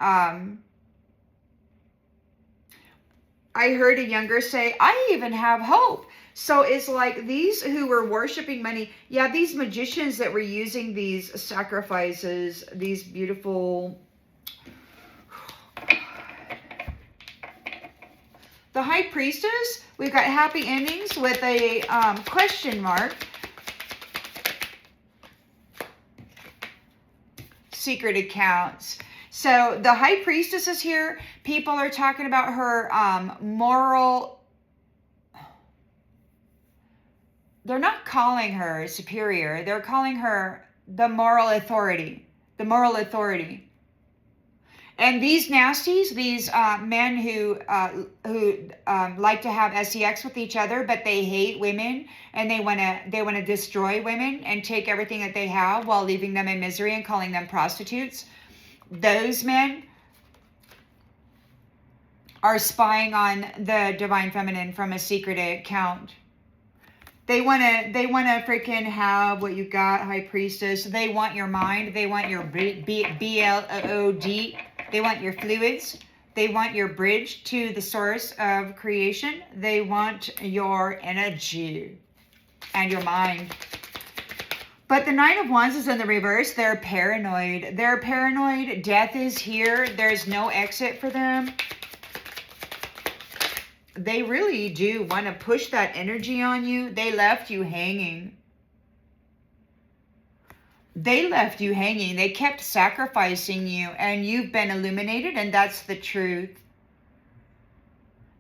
I heard a younger say, I even have hope. So it's like these who were worshiping money, yeah, these magicians that were using these sacrifices, these beautiful... The High Priestess, we've got happy endings with a question mark. Secret accounts. So the High Priestess is here. People are talking about her moral. They're not calling her superior. They're calling her the moral authority. The moral authority. And these nasties, these men who like to have sex with each other, but they hate women, and they want to destroy women and take everything that they have while leaving them in misery and calling them prostitutes. Those men are spying on the divine feminine from a secret account. They want to freaking have what you got, High Priestess. They want your mind. They want your BLOD. They want your fluids. They want your bridge to the source of creation. They want your energy and your mind. But the Nine of Wands is in the reverse. They're paranoid. They're paranoid. Death is here. There's no exit for them. They really do want to push that energy on you. They left you hanging. They left you hanging. They kept sacrificing you, and you've been illuminated, and that's the truth.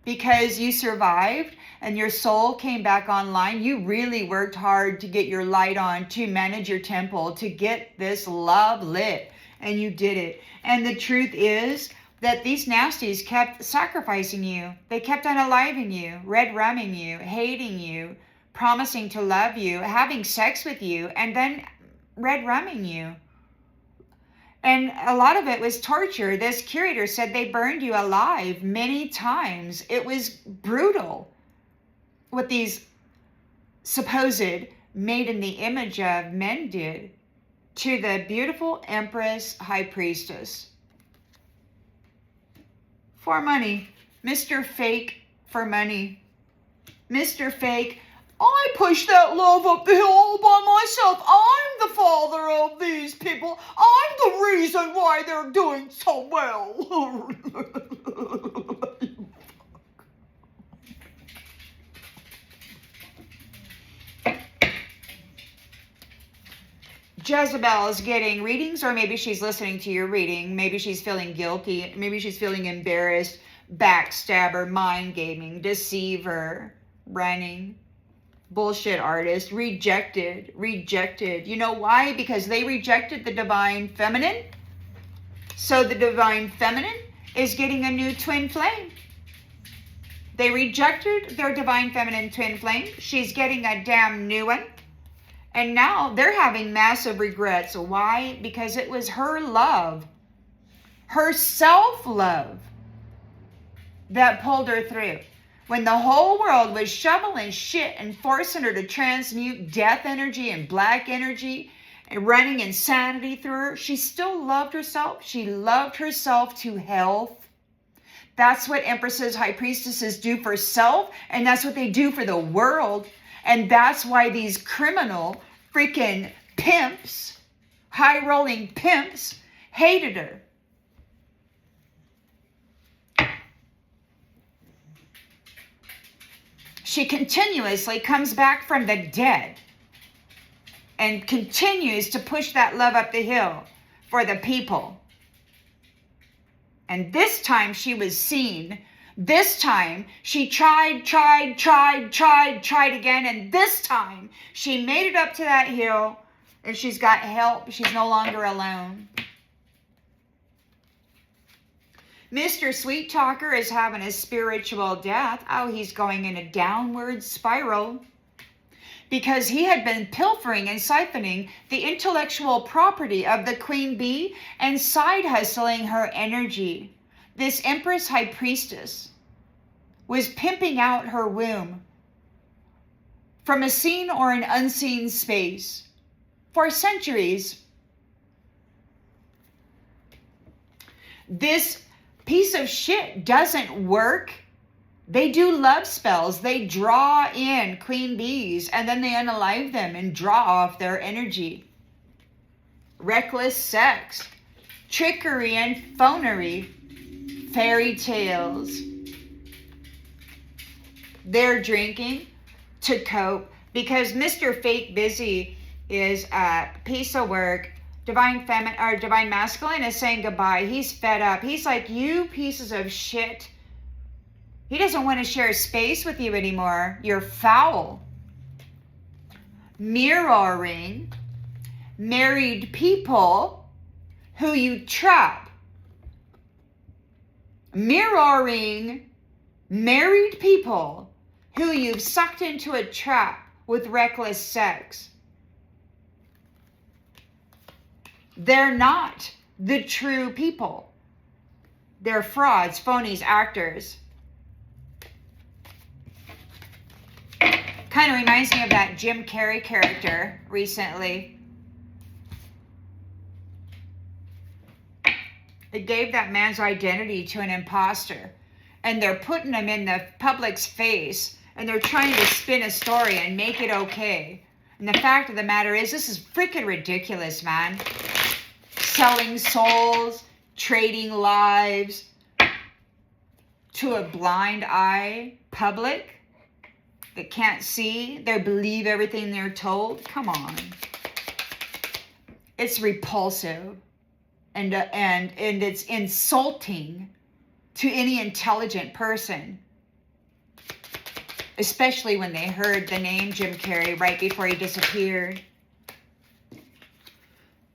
Because you survived and your soul came back online, you really worked hard to get your light on, to manage your temple, to get this love lit, and you did it. And the truth is that these nasties kept sacrificing you. They kept unaliving you, red rumming you, hating you, promising to love you, having sex with you, and then red rumming you. And a lot of it was torture. This curator said they burned you alive many times. It was brutal what these supposed made in the image of men did to the beautiful Empress High Priestess. For money. Mr. Fake for money. Mr. Fake, I pushed that love up the hill all by myself. I'm the father of these people. I'm the reason why they're doing so well. Jezebel is getting readings, or maybe she's listening to your reading. Maybe she's feeling guilty. Maybe she's feeling embarrassed. Backstabber, mind gaming, deceiver, running. Bullshit artist, rejected. You know why? Because they rejected the divine feminine. So the divine feminine is getting a new twin flame. They rejected their divine feminine twin flame. She's getting a damn new one. And now they're having massive regrets. Why? Because it was her love. Her self-love that pulled her through. When the whole world was shoveling shit and forcing her to transmute death energy and black energy and running insanity through her, she still loved herself. She loved herself to health. That's what Empresses, High Priestesses do for self, and that's what they do for the world. And that's why these criminal freaking pimps, high-rolling pimps, hated her. She continuously comes back from the dead and continues to push that love up the hill for the people. And this time she was seen. This time she tried again. And this time she made it up to that hill and she's got help. She's no longer alone. Mr. Sweet Talker is having a spiritual death. Oh, he's going in a downward spiral because he had been pilfering and siphoning the intellectual property of the Queen Bee and side hustling her energy. This Empress High Priestess was pimping out her womb from a seen or an unseen space for centuries. This piece of shit doesn't work. They do love spells. They draw in queen bees and then they unalive them and draw off their energy. Reckless sex, trickery and phonery, fairy tales. They're drinking to cope because Mr. Fake Busy is a piece of work. Divine Feminine or Divine Masculine is saying goodbye. He's fed up. He's like, you pieces of shit. He doesn't want to share space with you anymore. You're foul. Mirroring married people who you trap. Mirroring married people who you've sucked into a trap with reckless sex. They're not the true people. They're frauds, phonies, actors. Kind of reminds me of that Jim Carrey character recently. It gave that man's identity to an imposter. And they're putting him in the public's face. And they're trying to spin a story and make it okay. And the fact of the matter is, this is freaking ridiculous, man. Selling souls, trading lives to a blind eye public that can't see. They believe everything they're told. Come on. It's repulsive and it's insulting to any intelligent person. Especially when they heard the name Jim Carrey right before he disappeared.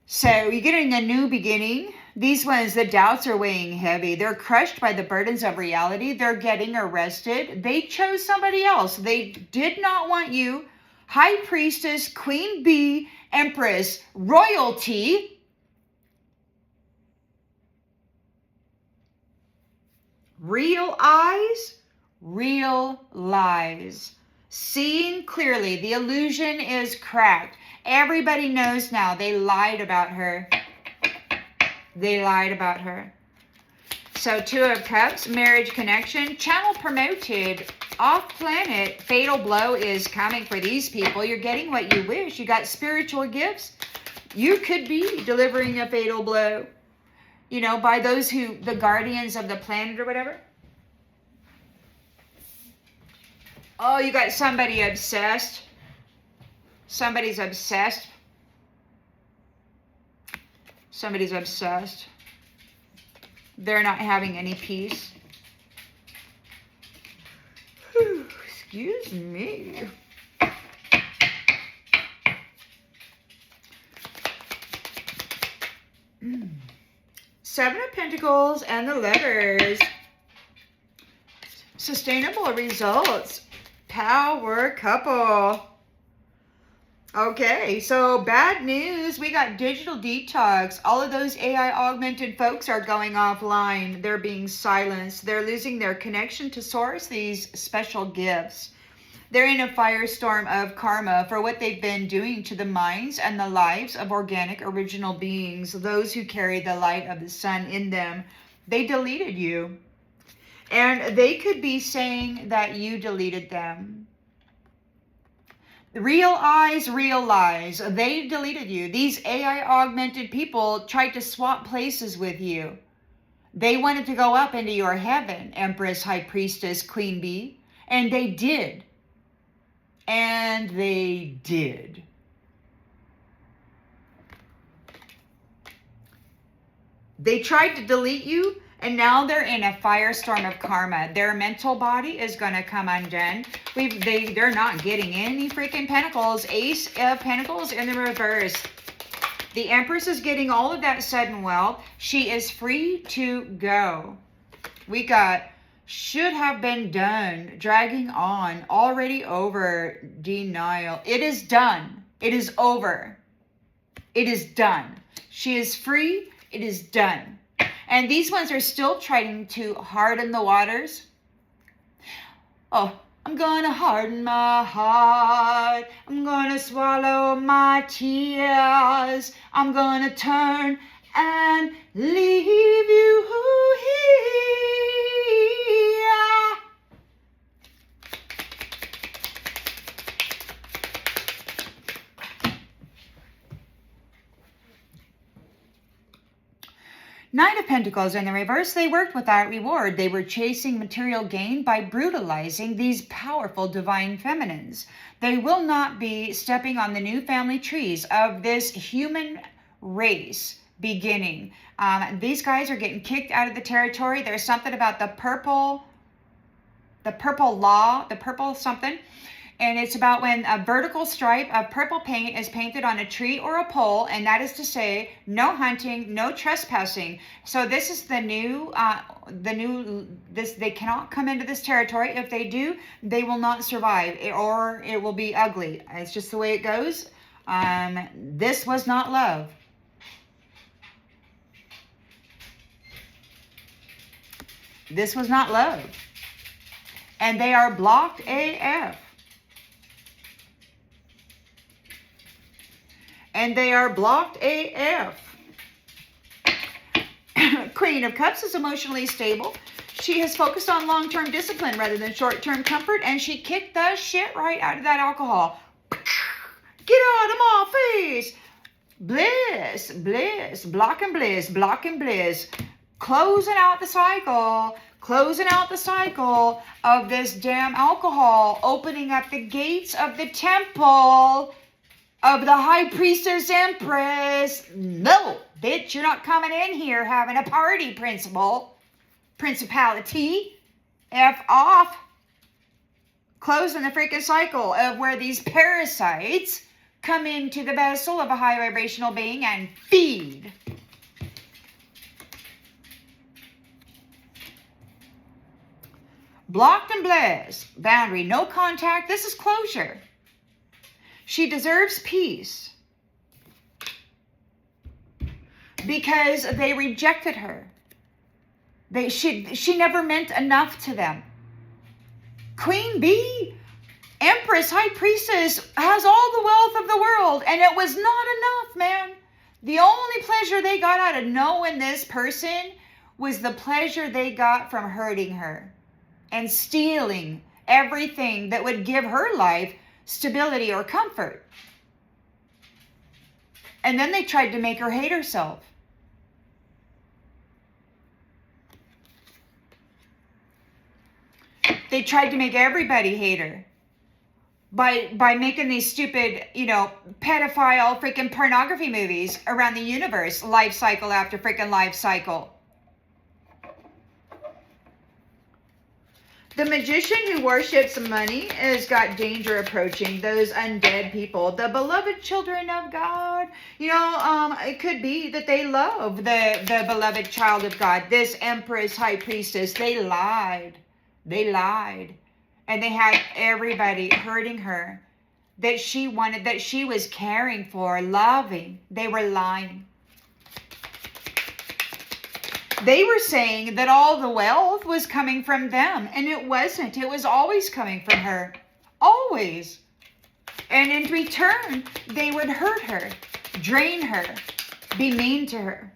So you're getting a new beginning. These ones, the doubts are weighing heavy. They're crushed by the burdens of reality. They're getting arrested. They chose somebody else. They did not want you. High Priestess, Queen Bee, Empress, royalty. Real eyes, real lies. Seeing clearly, the illusion is cracked. Everybody knows now they lied about her. They lied about her. So Two of Cups, marriage connection, channel promoted, off planet, fatal blow is coming for these people. You're getting what you wish. You got spiritual gifts. You could be delivering a fatal blow, you know, by those who, the guardians of the planet or whatever. Oh, you got somebody obsessed. Somebody's obsessed. Somebody's obsessed. They're not having any peace. Whew, excuse me. Seven of Pentacles and the Lovers. Sustainable results. Power couple. Okay, so bad news. We got digital detox. All of those AI augmented folks are going offline. They're being silenced. They're losing their connection to source, these special gifts. They're in a firestorm of karma for what they've been doing to the minds and the lives of organic original beings, those who carry the light of the sun in them. They deleted you. And they could be saying that you deleted them. Real eyes, real lies. They deleted you. These AI augmented people tried to swap places with you. They wanted to go up into your heaven, Empress, High Priestess, Queen Bee. And they did. And they did. They tried to delete you, and now they're in a firestorm of karma. Their mental body is going to come undone. They're not getting any freaking pentacles. Ace of Pentacles in the reverse. The Empress is getting all of that sudden wealth. She is free to go. We got should have been done, dragging on, already over, denial. It is done. It is over. It is done. She is free. It is done. And these ones are still trying to harden the waters. Oh, I'm gonna harden my heart. I'm gonna swallow my tears. I'm gonna turn and leave you here. Knight of Pentacles in the reverse. They worked without reward. They were chasing material gain by brutalizing these powerful divine feminines. They will not be stepping on the new family trees of this human race beginning. These guys are getting kicked out of the territory. There's something about the purple law, the purple something. And it's about when a vertical stripe of purple paint is painted on a tree or a pole, and that is to say, no hunting, no trespassing. So this is the new, they cannot come into this territory. If they do, they will not survive, or it will be ugly. It's just the way it goes. This was not love. This was not love. And they are blocked AF. And they are blocked AF. Queen of Cups is emotionally stable. She has focused on long-term discipline rather than short-term comfort, and she kicked the shit right out of that alcohol. Get out of my face. Bliss, bliss, blocking bliss, blocking bliss. Closing out the cycle. Closing out the cycle of this damn alcohol. Opening up the gates of the temple of the High Priestess Empress. No, bitch, you're not coming in here having a party, principality. F off. Closing the freaking cycle of where these parasites come into the vessel of a high vibrational being and feed. Blocked and blessed. Boundary, no contact. This is closure. She deserves peace because they rejected her. She never meant enough to them. Queen Bee, Empress, High Priestess, has all the wealth of the world, and it was not enough, man. The only pleasure they got out of knowing this person was the pleasure they got from hurting her and stealing everything that would give her life stability or comfort. And then they tried to make her hate herself. They tried to make everybody hate her by making these stupid, pedophile freaking pornography movies around the universe, life cycle after freaking life cycle. The magician who worships money has got danger approaching. Those undead people, the beloved children of God. It could be that they love the beloved child of God. This Empress, High Priestess, they lied. They lied. And they had everybody hurting her. that she wanted, that she was caring for, loving. They were lying. They were saying that all the wealth was coming from them, and it wasn't. It was always coming from her. Always. And in return, they would hurt her, drain her, be mean to her.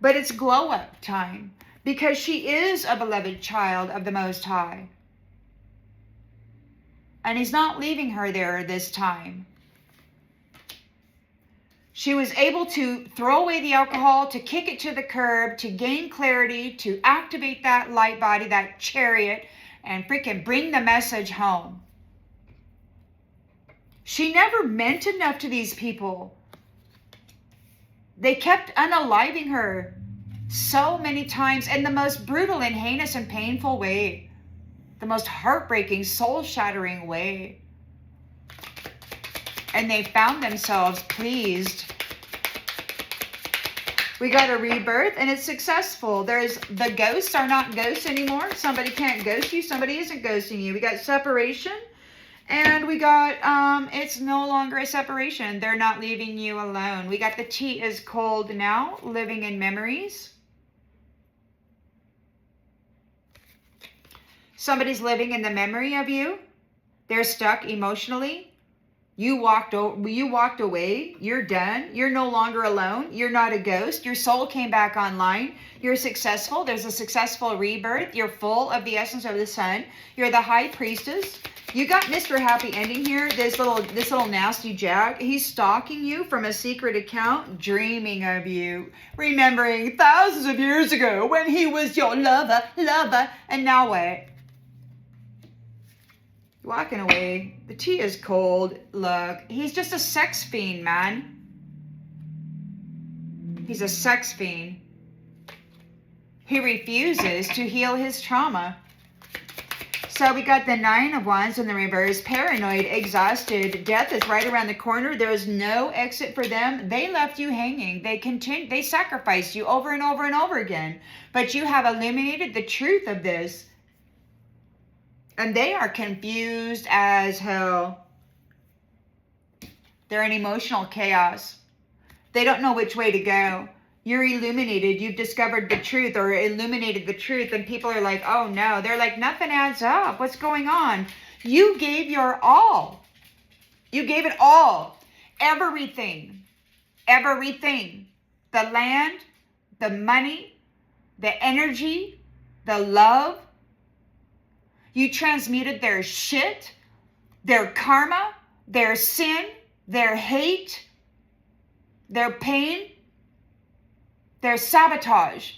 But it's glow up time, because she is a beloved child of the Most High. And he's not leaving her there this time. She was able to throw away the alcohol, to kick it to the curb, to gain clarity, to activate that light body, that chariot, and freaking bring the message home. She never meant enough to these people. They kept unaliving her so many times in the most brutal and heinous and painful way. The most heartbreaking, soul-shattering way. And they found themselves pleased. We got a rebirth, and it's successful. The ghosts are not ghosts anymore. Somebody can't ghost you. Somebody isn't ghosting you. We got separation, and we got, it's no longer a separation. They're not leaving you alone. We got the tea is cold now, living in memories. Somebody's living in the memory of you. They're stuck emotionally. You walked away. You're done. You're no longer alone. You're not a ghost. Your soul came back online. You're successful. There's a successful rebirth. You're full of the essence of the sun. You're the high priestess. You got Mr. Happy Ending here. This little nasty jack. He's stalking you from a secret account, dreaming of you, remembering thousands of years ago when he was your lover, and now what? Walking away. The tea is cold. Look, he's just a sex fiend, man. He's a sex fiend. He refuses to heal his trauma. So we got the 9 of Wands in the reverse. Paranoid, exhausted. Death is right around the corner. There's no exit for them. They left you hanging. They sacrificed you over and over and over again. But you have illuminated the truth of this. And they are confused as hell. They're in emotional chaos. They don't know which way to go. You're illuminated. You've discovered the truth or illuminated the truth. And people are like, oh no. They're like, nothing adds up. What's going on? You gave your all. You gave it all. Everything. Everything. The land, the money, the energy, the love. You transmuted their shit, their karma, their sin, their hate, their pain, their sabotage.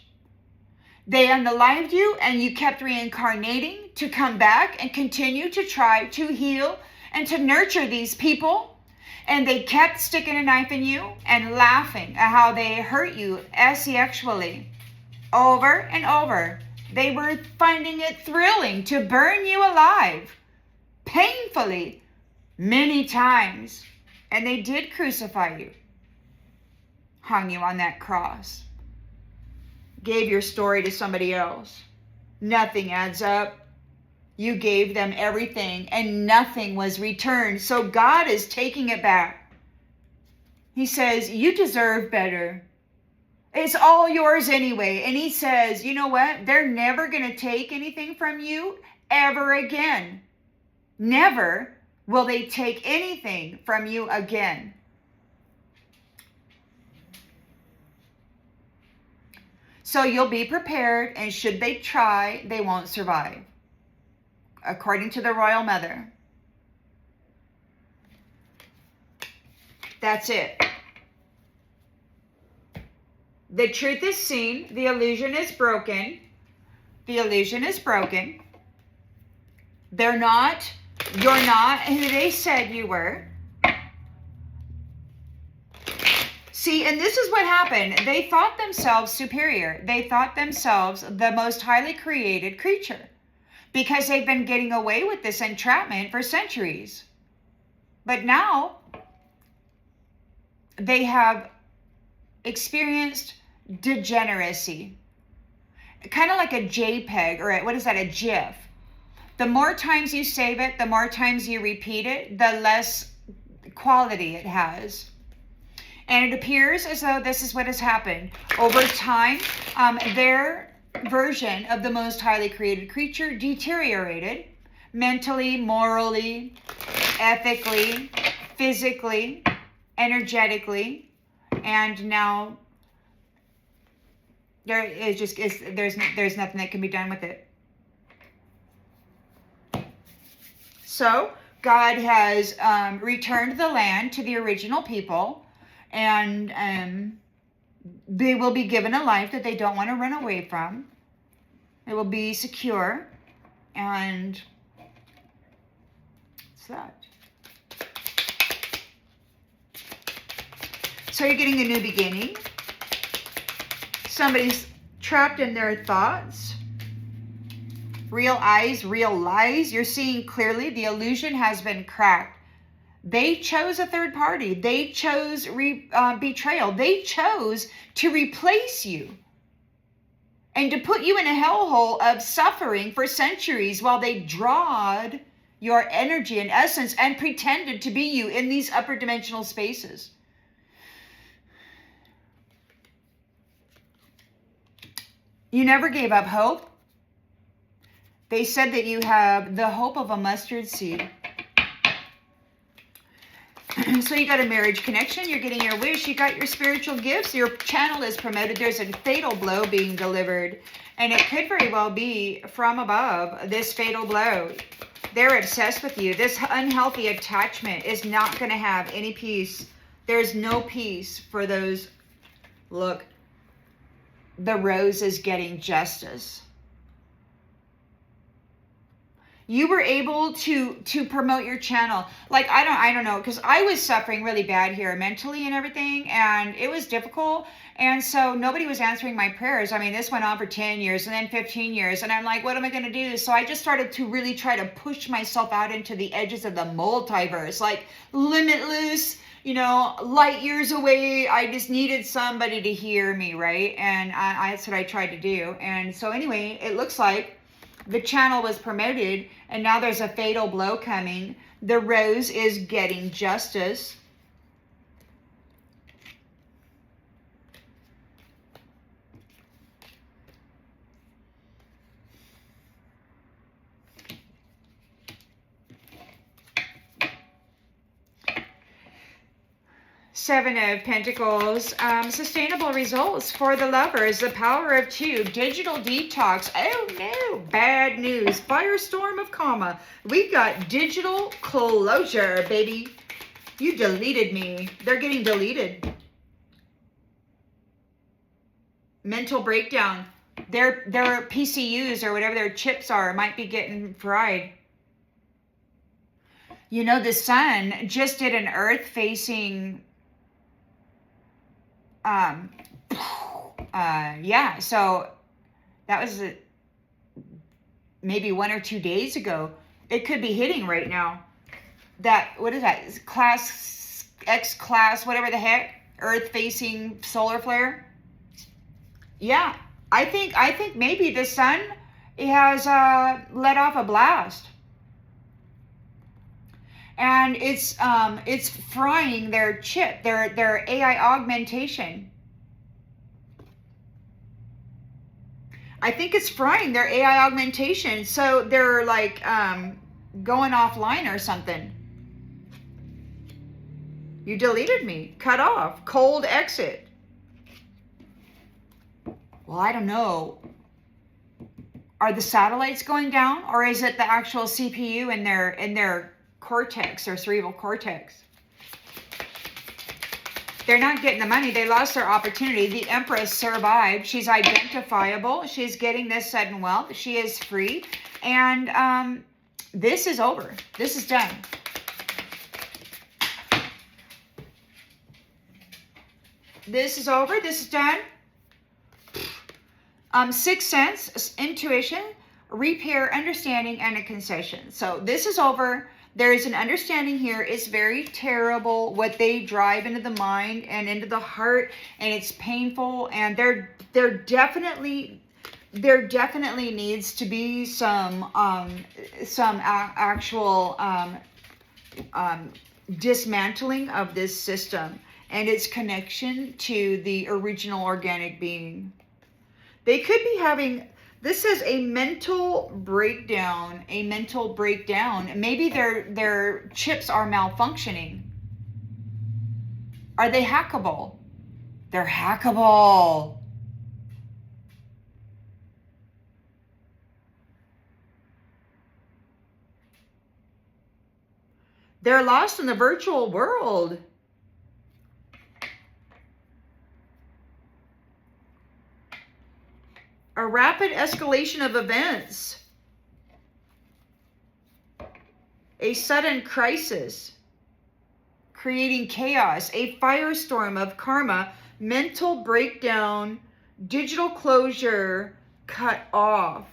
They unalived you, and you kept reincarnating to come back and continue to try to heal and to nurture these people. And they kept sticking a knife in you and laughing at how they hurt you sexually over and over. They were finding it thrilling to burn you alive, painfully, many times. And they did crucify you, hung you on that cross, gave your story to somebody else. Nothing adds up. You gave them everything, and nothing was returned. So God is taking it back. He says, you deserve better. It's all yours anyway. And he says, you know what? They're never going to take anything from you ever again. Never will they take anything from you again. So you'll be prepared, and should they try, they won't survive. According to the Royal Mother. That's it. The truth is seen. The illusion is broken. The illusion is broken. They're not. You're not who they said you were. See, and this is what happened. They thought themselves superior. They thought themselves the most highly created creature because they've been getting away with this entrapment for centuries. But now they have experienced degeneracy, kind of like a JPEG, or what is that, a GIF. The more times you save it, the more times you repeat it, the less quality it has. And it appears as though this is what has happened. Over time, their version of the most highly created creature deteriorated mentally, morally, ethically, physically, energetically, and now there's nothing that can be done with it. So God has returned the land to the original people, and they will be given a life that they don't want to run away from. It will be secure, and it's that. So you're getting a new beginning. Somebody's trapped in their thoughts. Real eyes, real lies. You're seeing clearly the illusion has been cracked. They chose a third party. They chose betrayal. They chose to replace you and to put you in a hellhole of suffering for centuries while they drawed your energy and essence and pretended to be you in these upper dimensional spaces. You never gave up hope. They said that you have the hope of a mustard seed. So you got a marriage connection. You're getting your wish. You got your spiritual gifts. Your channel is promoted. There's a fatal blow being delivered. And it could very well be from above, this fatal blow. They're obsessed with you. This unhealthy attachment is not going to have any peace. There's no peace for those. Look, the rose is getting justice. You were able to promote your channel. Like, I don't know, because I was suffering really bad here mentally and everything, and it was difficult. And so nobody was answering my prayers. I mean, this went on for 10 years and then 15 years. And I'm like, what am I going to do? So I just started to really try to push myself out into the edges of the multiverse, like limitless, you know, light years away. I just needed somebody to hear me, right? And that's what I tried to do. And so anyway, it looks like the channel was promoted, and now there's a fatal blow coming. The rose is getting justice. Seven of Pentacles, sustainable results for the lovers, the power of two, digital detox. Oh no, bad news. Firestorm of karma. We got digital closure, baby. You deleted me. They're getting deleted. Mental breakdown. Their PCUs or whatever their chips are might be getting fried. You know, the sun just did an earth-facing yeah, so that was maybe 1 or 2 days ago. It could be hitting right now. That, what is that? X class, whatever the heck, earth facing solar flare. Yeah, I think maybe the sun has let off a blast. And it's frying their chip, their AI augmentation. I think it's frying their AI augmentation, so they're like going offline or something. You deleted me, cut off, cold exit. Well, I don't know. Are the satellites going down, or is it the actual CPU in their cortex or cerebral cortex? They're not getting the money. They lost their opportunity. The Empress survived. She's identifiable. She's getting this sudden wealth. She is free. And this is over. This is done. This is over. This is done. Sixth sense, intuition, repair, understanding, and a concession. So this is over. There is an understanding here. It's very terrible what they drive into the mind and into the heart, and it's painful. And there definitely needs to be some actual dismantling of this system and its connection to the original organic being. They could be having, this is a mental breakdown, Maybe their chips are malfunctioning. Are they hackable? They're hackable. They're lost in the virtual world. A rapid escalation of events. A sudden crisis. Creating chaos. A firestorm of karma. Mental breakdown. Digital closure. Cut off.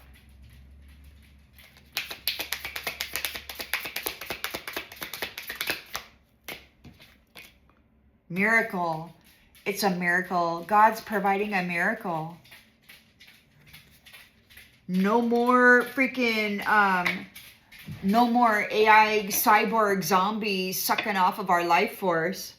Miracle. It's a miracle. God's providing a miracle. No more freaking, no more AI cyborg zombies sucking off of our life force.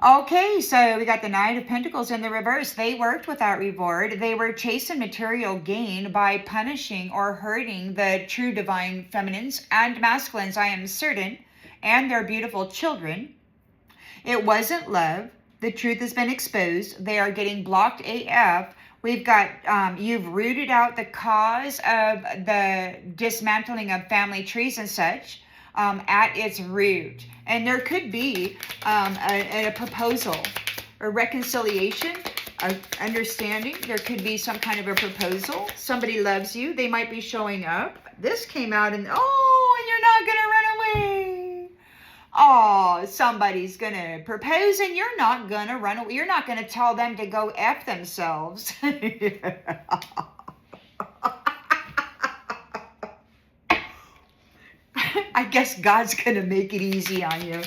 Okay, so we got the Knight of Pentacles in the reverse. They worked without reward. They were chasing material gain by punishing or hurting the true divine feminines and masculines, I am certain, and their beautiful children. It wasn't love. The truth has been exposed. They are getting blocked AF. We've got, you've rooted out the cause of the dismantling of family trees and such at its root. And there could be a proposal, a reconciliation, a understanding. There could be some kind of a proposal. Somebody loves you. They might be showing up. This came out and, oh, and you're not going to run away. Oh, somebody's going to propose and you're not going to run away. You're not going to tell them to go F themselves. I guess God's going to make it easy on you.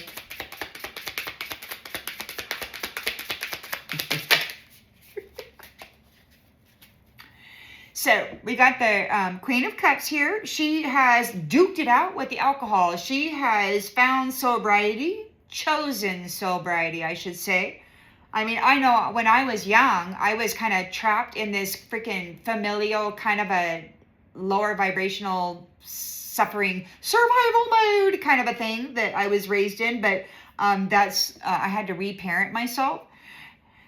So we got the Queen of Cups here. She has duked it out with the alcohol. She has found sobriety, chosen sobriety, I should say. I mean, I know when I was young, I was kind of trapped in this freaking familial kind of a lower vibrational suffering survival mode kind of a thing that I was raised in. But I had to reparent myself.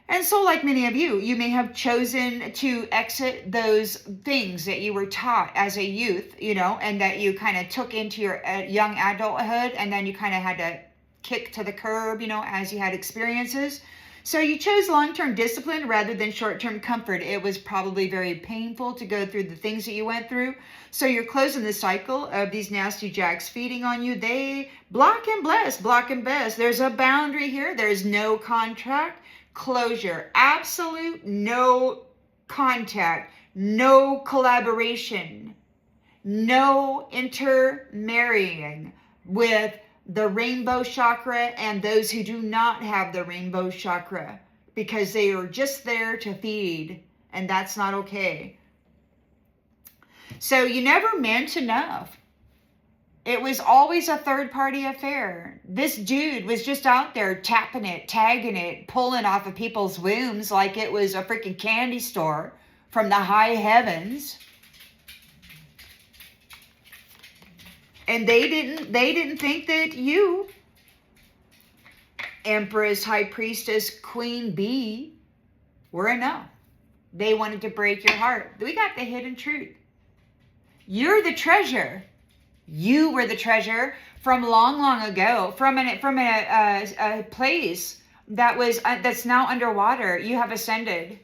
And so like many of you, you may have chosen to exit those things that you were taught as a youth, you know, and that you kind of took into your young adulthood, and then you kind of had to kick to the curb, you know, as you had experiences. So you chose long-term discipline rather than short-term comfort. It was probably very painful to go through the things that you went through. So you're closing the cycle of these nasty jacks feeding on you. They block and bless, block and bless. There's a boundary here. There's no contract. Closure, absolute no contact, no collaboration, no intermarrying with the rainbow chakra and those who do not have the rainbow chakra, because they are just there to feed, and that's not okay. So you never meant enough. It was always a third-party affair. This dude was just out there tapping it, tagging it, pulling off of people's wombs like it was a freaking candy store from the high heavens. And they didn't think that you, Empress, High Priestess, Queen Bee, were enough. They wanted to break your heart. We got the hidden truth. You're the treasure. You were the treasure from long, long ago, from a place that was that's now underwater. You have ascended.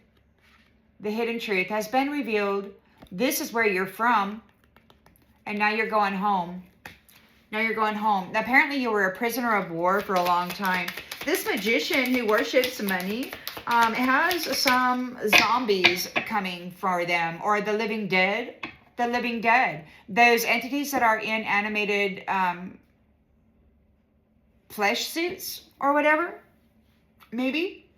The hidden truth has been revealed. This is where you're from, and now you're going home. Now you're going home. Apparently, you were a prisoner of war for a long time. This magician who worships money has some zombies coming for them, or the living dead. The living dead, those entities that are in animated flesh suits or whatever, maybe.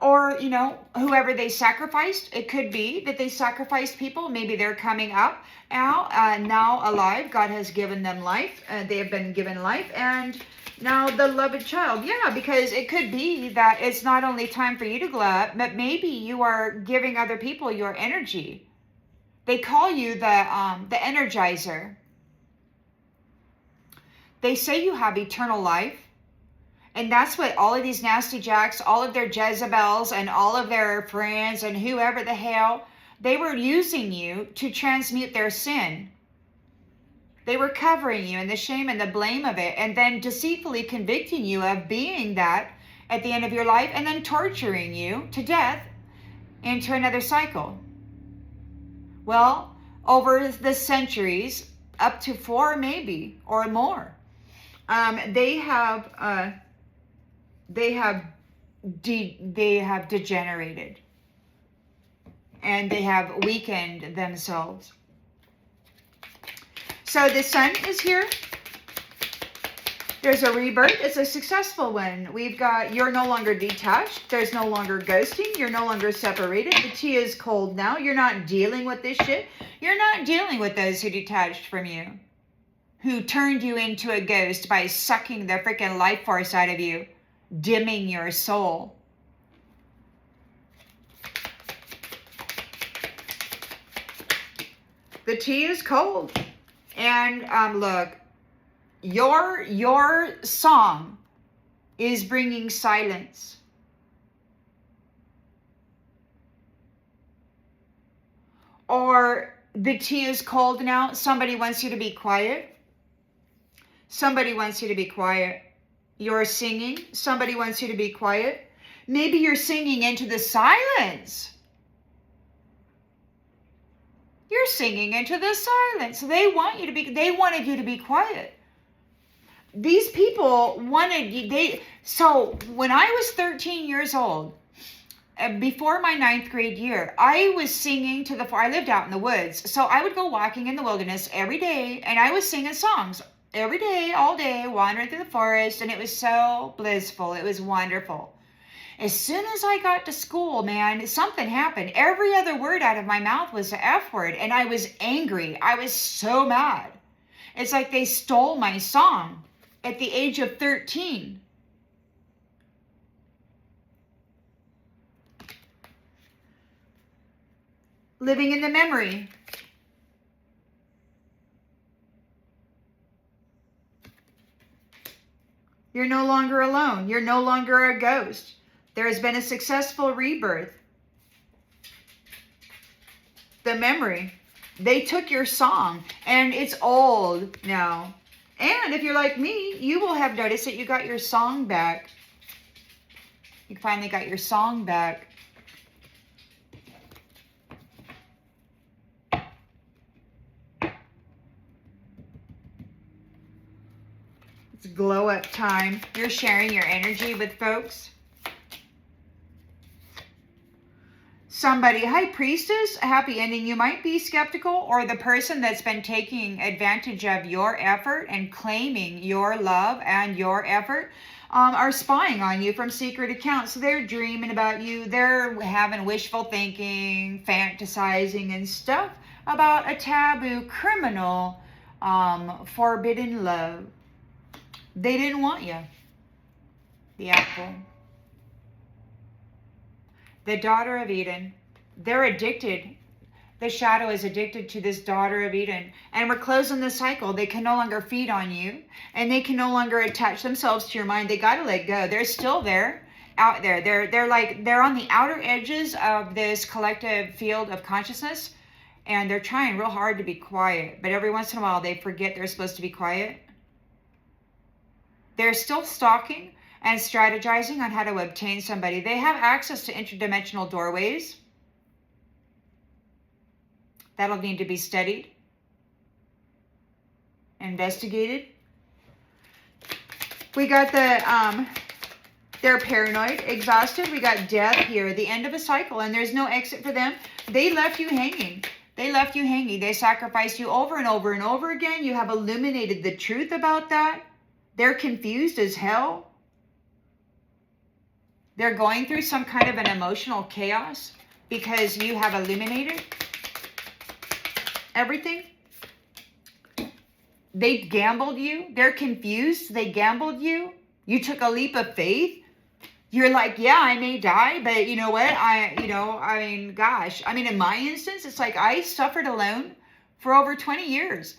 Or, you know, whoever they sacrificed. It could be that they sacrificed people. Maybe they're coming up now alive. God has given them life. They have been given life. And now the beloved child. Yeah, because it could be that it's not only time for you to glow up, but maybe you are giving other people your energy. They call you the energizer. They say you have eternal life. And that's what all of these nasty jacks, all of their Jezebels and all of their friends and whoever the hell, they were using you to transmute their sin. They were covering you in the shame and the blame of it, and then deceitfully convicting you of being that at the end of your life, and then torturing you to death into another cycle. Well, over the centuries, up to 4 maybe or more, they have degenerated, and they have weakened themselves. So the sun is here. There's a rebirth. It's a successful one. We've got, you're no longer detached. There's no longer ghosting. You're no longer separated. The tea is cold now. You're not dealing with this shit. You're not dealing with those who detached from you, who turned you into a ghost by sucking the freaking life force out of you, dimming your soul. The tea is cold. And look, your song is bringing silence. Or the tea is cold now. Somebody wants you to be quiet. Somebody wants you to be quiet. You're singing. Somebody wants you to be quiet. Maybe you're singing into the silence. You're singing into the silence. They wanted you to be quiet. These people wanted you, so when I was 13 years old, before my 9th grade year, I was singing I lived out in the woods. So I would go walking in the wilderness every day, and I was singing songs every day, all day, wandering through the forest, and it was so blissful. It was wonderful. As soon as I got to school, man, something happened. Every other word out of my mouth was the F word, and I was angry. I was so mad. It's like they stole my song at the age of 13. Living in the memory. You're no longer alone. You're no longer a ghost. There has been a successful rebirth. The memory. They took your song, and it's old now. And if you're like me, you will have noticed that you got your song back. You finally got your song back. It's glow up time. You're sharing your energy with folks. Somebody, High Priestess, a happy ending. You might be skeptical, or the person that's been taking advantage of your effort and claiming your love and your effort are spying on you from secret accounts. So they're dreaming about you. They're having wishful thinking, fantasizing and stuff about a taboo, criminal, forbidden love. They didn't want you. The apple. The daughter of Eden. They're addicted. The shadow is addicted to this daughter of Eden. And we're closing the cycle. They can no longer feed on you. And they can no longer attach themselves to your mind. They got to let go. They're still there, out there. They're on the outer edges of this collective field of consciousness. And they're trying real hard to be quiet. But every once in a while, they forget they're supposed to be quiet. They're still stalking and strategizing on how to obtain somebody. They have access to interdimensional doorways. That'll need to be studied, investigated. We got they're paranoid, exhausted. We got death here, the end of a cycle, and there's no exit for them. They left you hanging. They left you hanging. They sacrificed you over and over and over again. You have illuminated the truth about that. They're confused as hell. They're going through some kind of an emotional chaos because you have illuminated everything. They gambled you. They're confused. They gambled you. You took a leap of faith. You're like, yeah, I may die, but you know what? Gosh. I mean, in my instance, it's like I suffered alone for over 20 years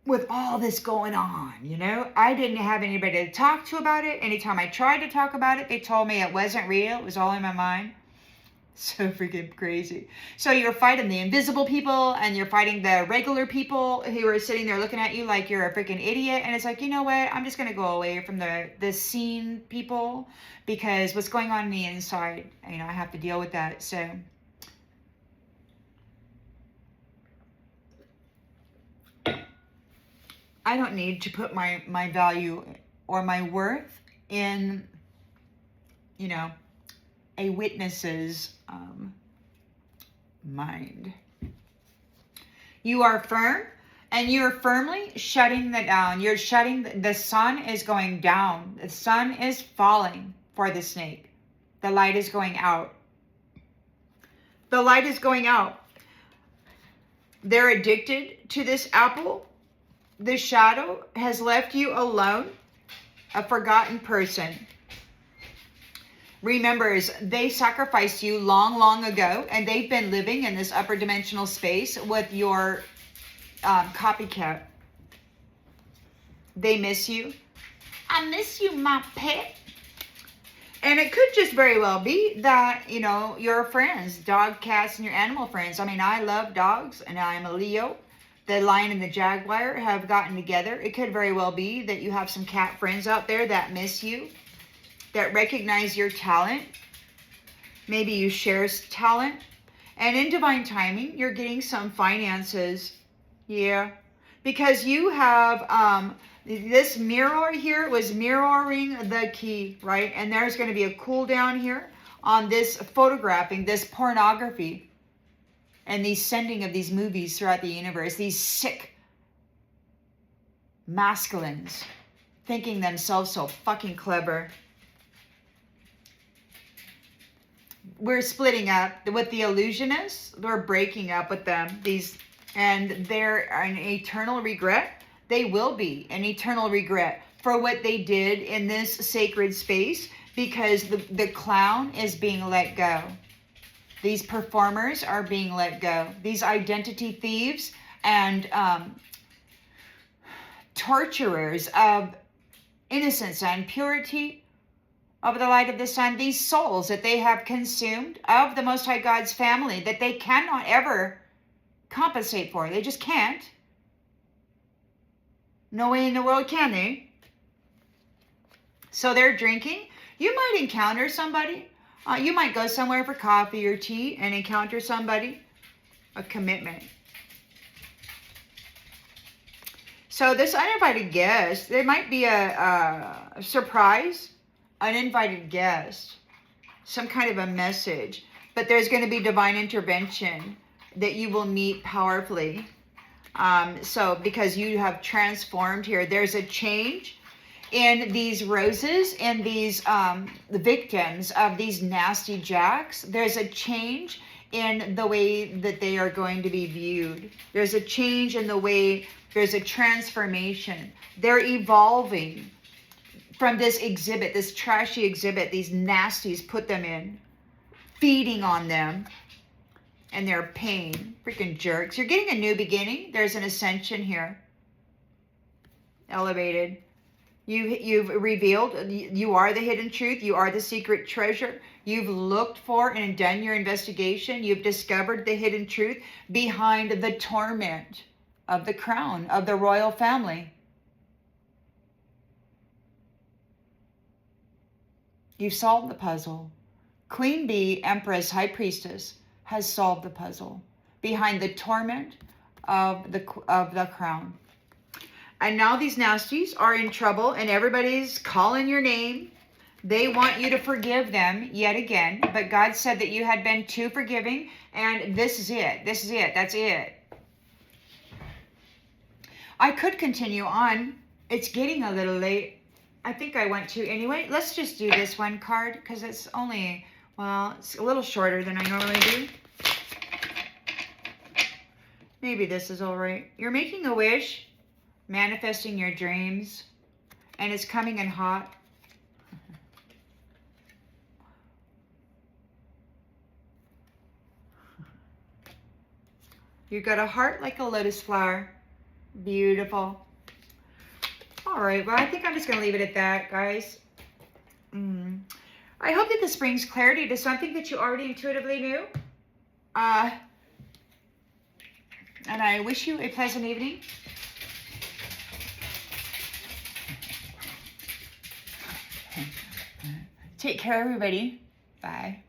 with all this going on, you know? I didn't have anybody to talk to about it. Anytime I tried to talk about it, they told me it wasn't real. It was all in my mind. So freaking crazy. So you're fighting the invisible people and you're fighting the regular people who are sitting there looking at you like you're a freaking idiot. And it's like, you know what? I'm just going to go away from the scene people because what's going on the inside, you know, I have to deal with that. So I don't need to put my value or my worth in, you know, a witness's mind. You are firm and you're firmly shutting that down. You're shutting, the sun is going down. The sun is falling for the snake. The light is going out. The light is going out. They're addicted to this apple. The shadow has left you alone, a forgotten person. Remembers they sacrificed you long, long ago, and they've been living in this upper dimensional space with your copycat. They miss you. I miss you, my pet. And it could just very well be that, you know, your friends, dog, cats, and your animal friends. I mean, I love dogs, and I'm a Leo. The lion and the jaguar have gotten together. It could very well be that you have some cat friends out there that miss you, that recognize your talent. Maybe you share talent. And in divine timing, you're getting some finances. Yeah. Because you have this mirror here was mirroring the key, right? And there's going to be a cool down here on this photographing, this pornography, and the sending of these movies throughout the universe. These sick masculines thinking themselves so fucking clever. We're splitting up with the illusionists. We're breaking up with them. And they're an eternal regret. They will be an eternal regret for what they did in this sacred space, because the clown is being let go. These performers are being let go. These identity thieves and torturers of innocence and purity of the light of the sun, these souls that they have consumed of the Most High God's family that they cannot ever compensate for. They just can't. No way in the world can they. So they're drinking. You might encounter somebody. You might go somewhere for coffee or tea and encounter somebody. A commitment. So this uninvited guest, there might be a surprise, uninvited guest, some kind of a message, but there's going to be divine intervention that you will meet powerfully. So because you have transformed here, there's a change in these roses and these the victims of these nasty jacks. There's a change in the way that they are going to be viewed. There's a change in the way, there's a transformation. They're evolving from this exhibit, this trashy exhibit these nasties put them in, feeding on them and their pain. Freaking jerks. You're getting a new beginning. There's an ascension here. Elevated. You've revealed, you are the hidden truth. You are the secret treasure. You've looked for and done your investigation. You've discovered the hidden truth behind the torment of the crown of the royal family. You've solved the puzzle. Queen Bee, Empress, High Priestess has solved the puzzle behind the torment of the crown. And now these nasties are in trouble and everybody's calling your name. They want you to forgive them yet again. But God said that you had been too forgiving and this is it. This is it. That's it. I could continue on. It's getting a little late. I think I want to anyway. Let's just do this one card because it's only, well, it's a little shorter than I normally do. Maybe this is all right. You're making a wish, manifesting your dreams, and it's coming in hot. You got a heart like a lotus flower. Beautiful. All right, well, I think I'm just going to leave it at that, guys. I hope that this brings clarity to something that you already intuitively knew. And I wish you a pleasant evening. Take care, everybody. Bye.